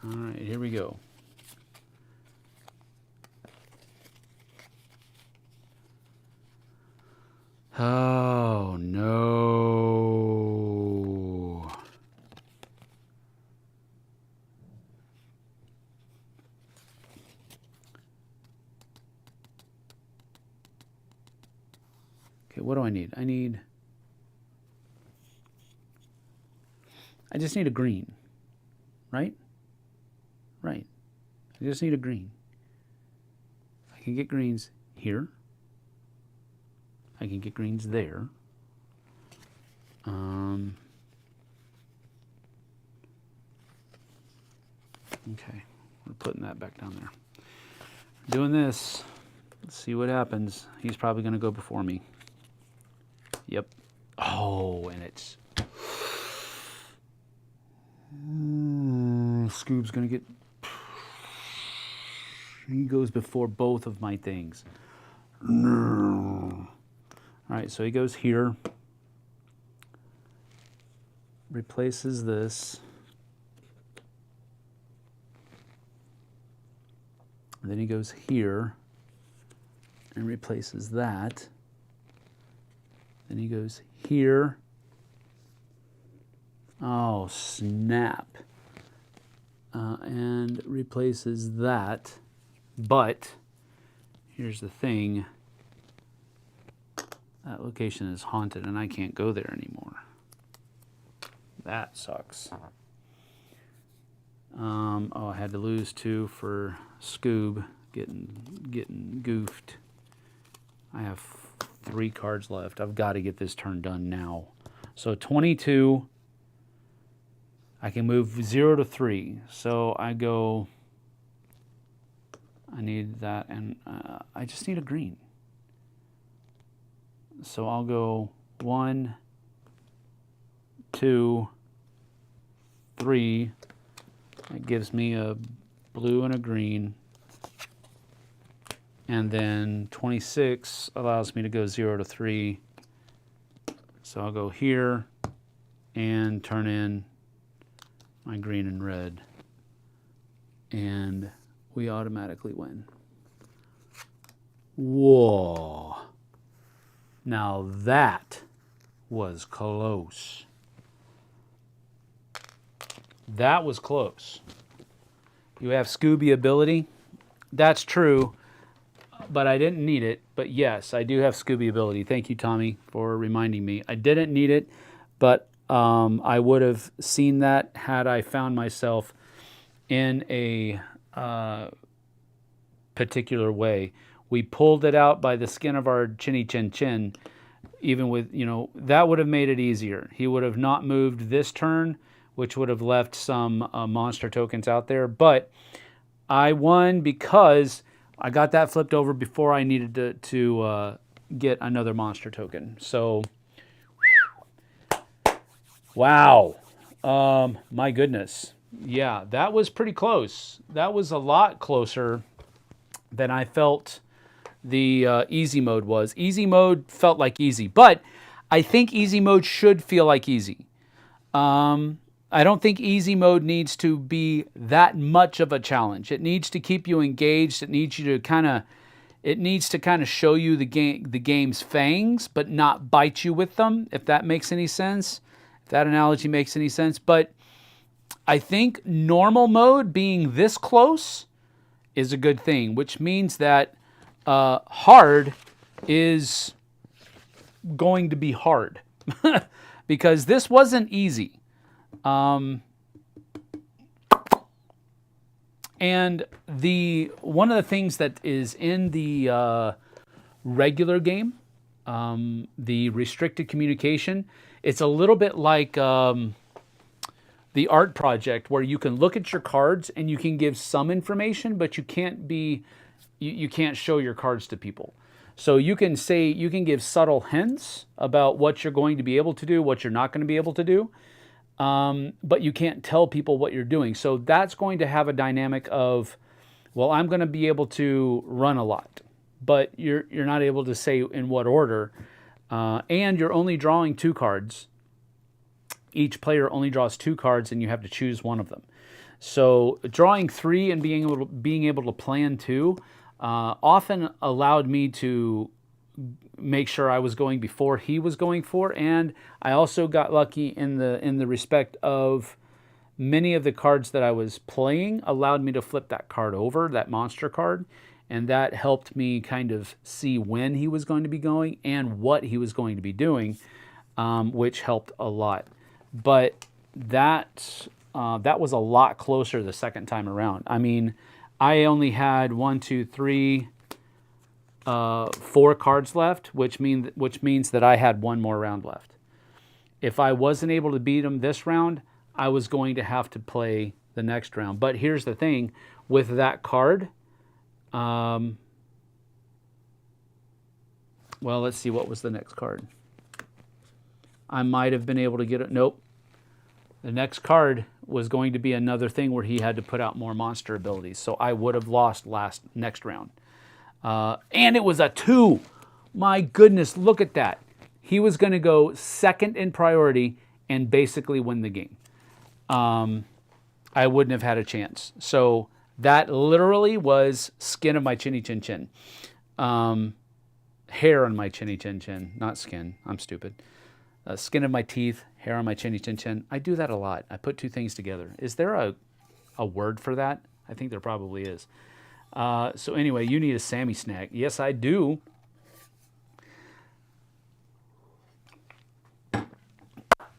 All right, here we go. Oh, no. Okay, what do I need? I just need a green, right? Right. I just need a green. I can get greens here. I can get greens there. Okay, we're putting that back down there. Doing this. Let's see what happens. He's probably going to go before me. Yep. Oh, and it's... Scoob's going to get... He goes before both of my things. No. All right, so he goes here. Replaces this. And then he goes here and replaces that. Then he goes here. Oh, snap. And replaces that. But here's the thing. That location is haunted and I can't go there anymore. That sucks. Oh, I had to lose 2 for Scoob getting goofed. I have 3 cards left. I've got to get this turn done now. So 22. I can move 0 to 3. So I go... I need that, and I just need a green. So I'll go 1, 2, 3. That gives me a blue and a green. And then 26 allows me to go 0 to 3. So I'll go here and turn in my green and red. And we automatically win. Whoa. Now that was close. That was close. You have Scooby ability. That's true, but I didn't need it. But yes, I do have Scooby ability. Thank you, Tommy, for reminding me. I didn't need it, but I would have seen that had I found myself in a particular way. We pulled it out by the skin of our chinny chin chin. Even with, you know, that would have made it easier. He would have not moved this turn, which would have left some monster tokens out there. But I won because I got that flipped over before I needed to get another monster token. So, wow. My goodness. Yeah, that was pretty close. That was a lot closer than I felt the easy mode was. Easy mode felt like easy, but I think easy mode should feel like easy. I don't think easy mode needs to be that much of a challenge. It needs to keep you engaged. It needs you to kind of show you the game's fangs, but not bite you with them, if that makes any sense. If that analogy makes any sense. But I think normal mode being this close is a good thing, which means that hard is going to be hard because this wasn't easy. And one of the things that is in the regular game, the restricted communication, it's a little bit like the art project where you can look at your cards and you can give some information, but you can't show your cards to people. So you can give subtle hints about what you're going to be able to do, what you're not going to be able to do, but you can't tell people what you're doing. So that's going to have a dynamic of, well, I'm going to be able to run a lot, but you're not able to say in what order, and you're only drawing 2 cards. Each player only draws 2 cards, and you have to choose one of them. So drawing 3 and being able to plan 2 often allowed me to make sure I was going before he was going for, and I also got lucky in the respect of many of the cards that I was playing allowed me to flip that card over, that monster card, and that helped me kind of see when he was going to be going and what he was going to be doing, which helped a lot. But that was a lot closer the second time around. I mean, I only had 4 cards left, which means that I had 1 more round left. If I wasn't able to beat him this round, I was going to have to play the next round. But here's the thing, with that card, well, let's see, what was the next card? I might have been able to get it. Nope. The next card was going to be another thing where he had to put out more monster abilities. So I would have lost next round. And it was a 2. My goodness, look at that. He was going to go second in priority and basically win the game. I wouldn't have had a chance. So that literally was skin of my chinny chin chin. Hair on my chinny chin chin, not skin. I'm stupid. Skin of my teeth, hair on my chinny chin chin. I do that a lot. I put 2 things together. Is there a word for that? I think there probably is. So anyway, you need a Sammy snack. Yes, I do.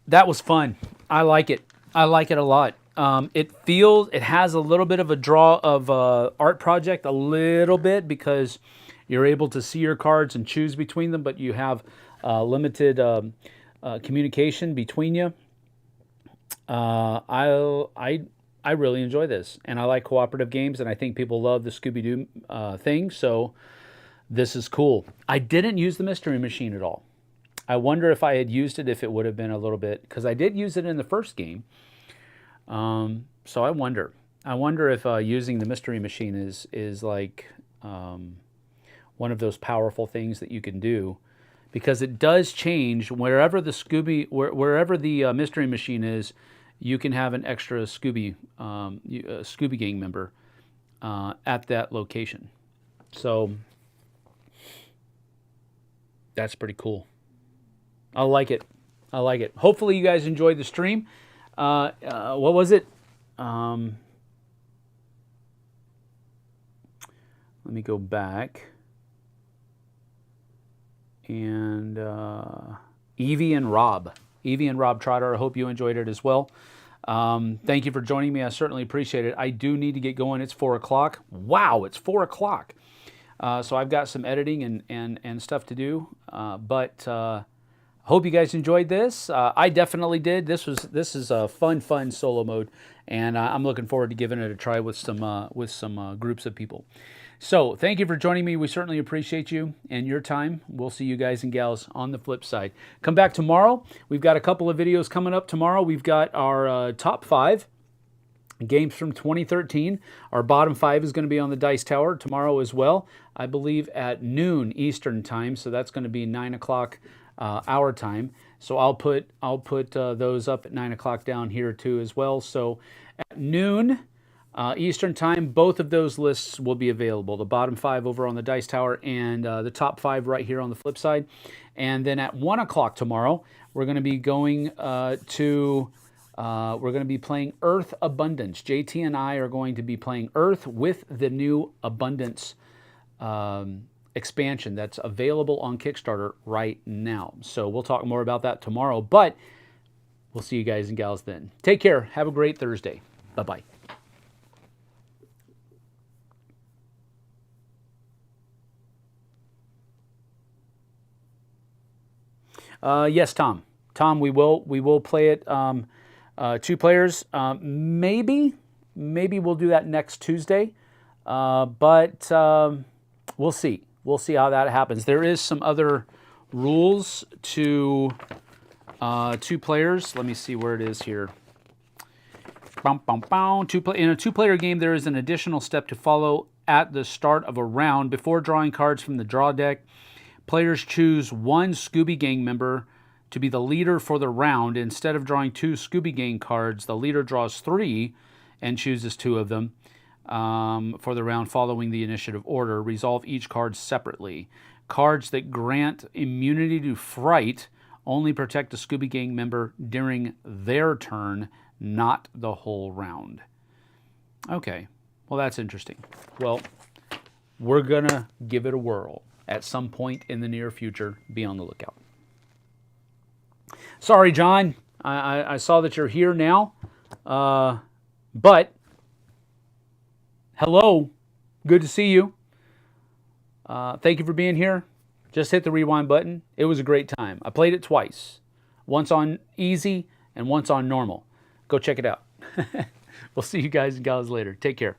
That was fun. I like it. I like it a lot. It has a little bit of a draw of art project, a little bit, because you're able to see your cards and choose between them, but you have limited communication between you. I really enjoy this, and I like cooperative games, and I think people love the Scooby Doo thing, so this is cool. I didn't use the Mystery Machine at all. I wonder if I had used it, if it would have been a little bit, because I did use it in the first game. So I wonder if using the Mystery Machine is like one of those powerful things that you can do, because it does change wherever the Mystery Machine is. You can have an extra Scooby gang member at that location. So that's pretty cool. I like it. I like it. Hopefully you guys enjoyed the stream. What was it? Let me go back. And Evie and Rob Trotter, I hope you enjoyed it as well. Thank you for joining me. I certainly appreciate it. I do need to get going. It's 4 o'clock. Wow, it's 4 o'clock. So I've got some editing and stuff to do. But hope you guys enjoyed this. I definitely did. This is a fun solo mode, and I'm looking forward to giving it a try with some groups of people. So thank you for joining me. We certainly appreciate you and your time. We'll see you guys and gals on the flip side. Come back tomorrow. We've got a couple of videos coming up tomorrow. We've got our top 5 games from 2013. Our bottom 5 is going to be on the Dice Tower tomorrow as well, I believe at noon Eastern time. So that's going to be 9 o'clock our time. So I'll put those up at 9 o'clock down here too as well. So at noon Eastern time, both of those lists will be available. The bottom 5 over on the Dice Tower and the top 5 right here on the flip side. And then at 1 o'clock tomorrow, we're going to be going we're going to be playing Earth Abundance. JT and I are going to be playing Earth with the new Abundance expansion that's available on Kickstarter right now. So we'll talk more about that tomorrow, but we'll see you guys and gals then. Take care. Have a great Thursday. Bye-bye. Yes, Tom. Tom, we will play it 2 players. Maybe we'll do that next Tuesday, but we'll see. We'll see how that happens. There is some other rules to 2 players. Let me see where it is here. In a 2-player game, there is an additional step to follow at the start of a round. Before drawing cards from the draw deck, players choose 1 Scooby Gang member to be the leader for the round. Instead of drawing 2 Scooby Gang cards, the leader draws 3 and chooses 2 of them for the round following the initiative order. Resolve each card separately. Cards that grant immunity to fright only protect a Scooby Gang member during their turn, not the whole round. Okay, well, that's interesting. Well, we're going to give it a whirl at some point in the near future. Be on the lookout. Sorry, John. I saw that you're here now. But, hello. Good to see you. Thank you for being here. Just hit the rewind button. It was a great time. I played it twice. Once on easy and once on normal. Go check it out. We'll see you guys and gals later. Take care.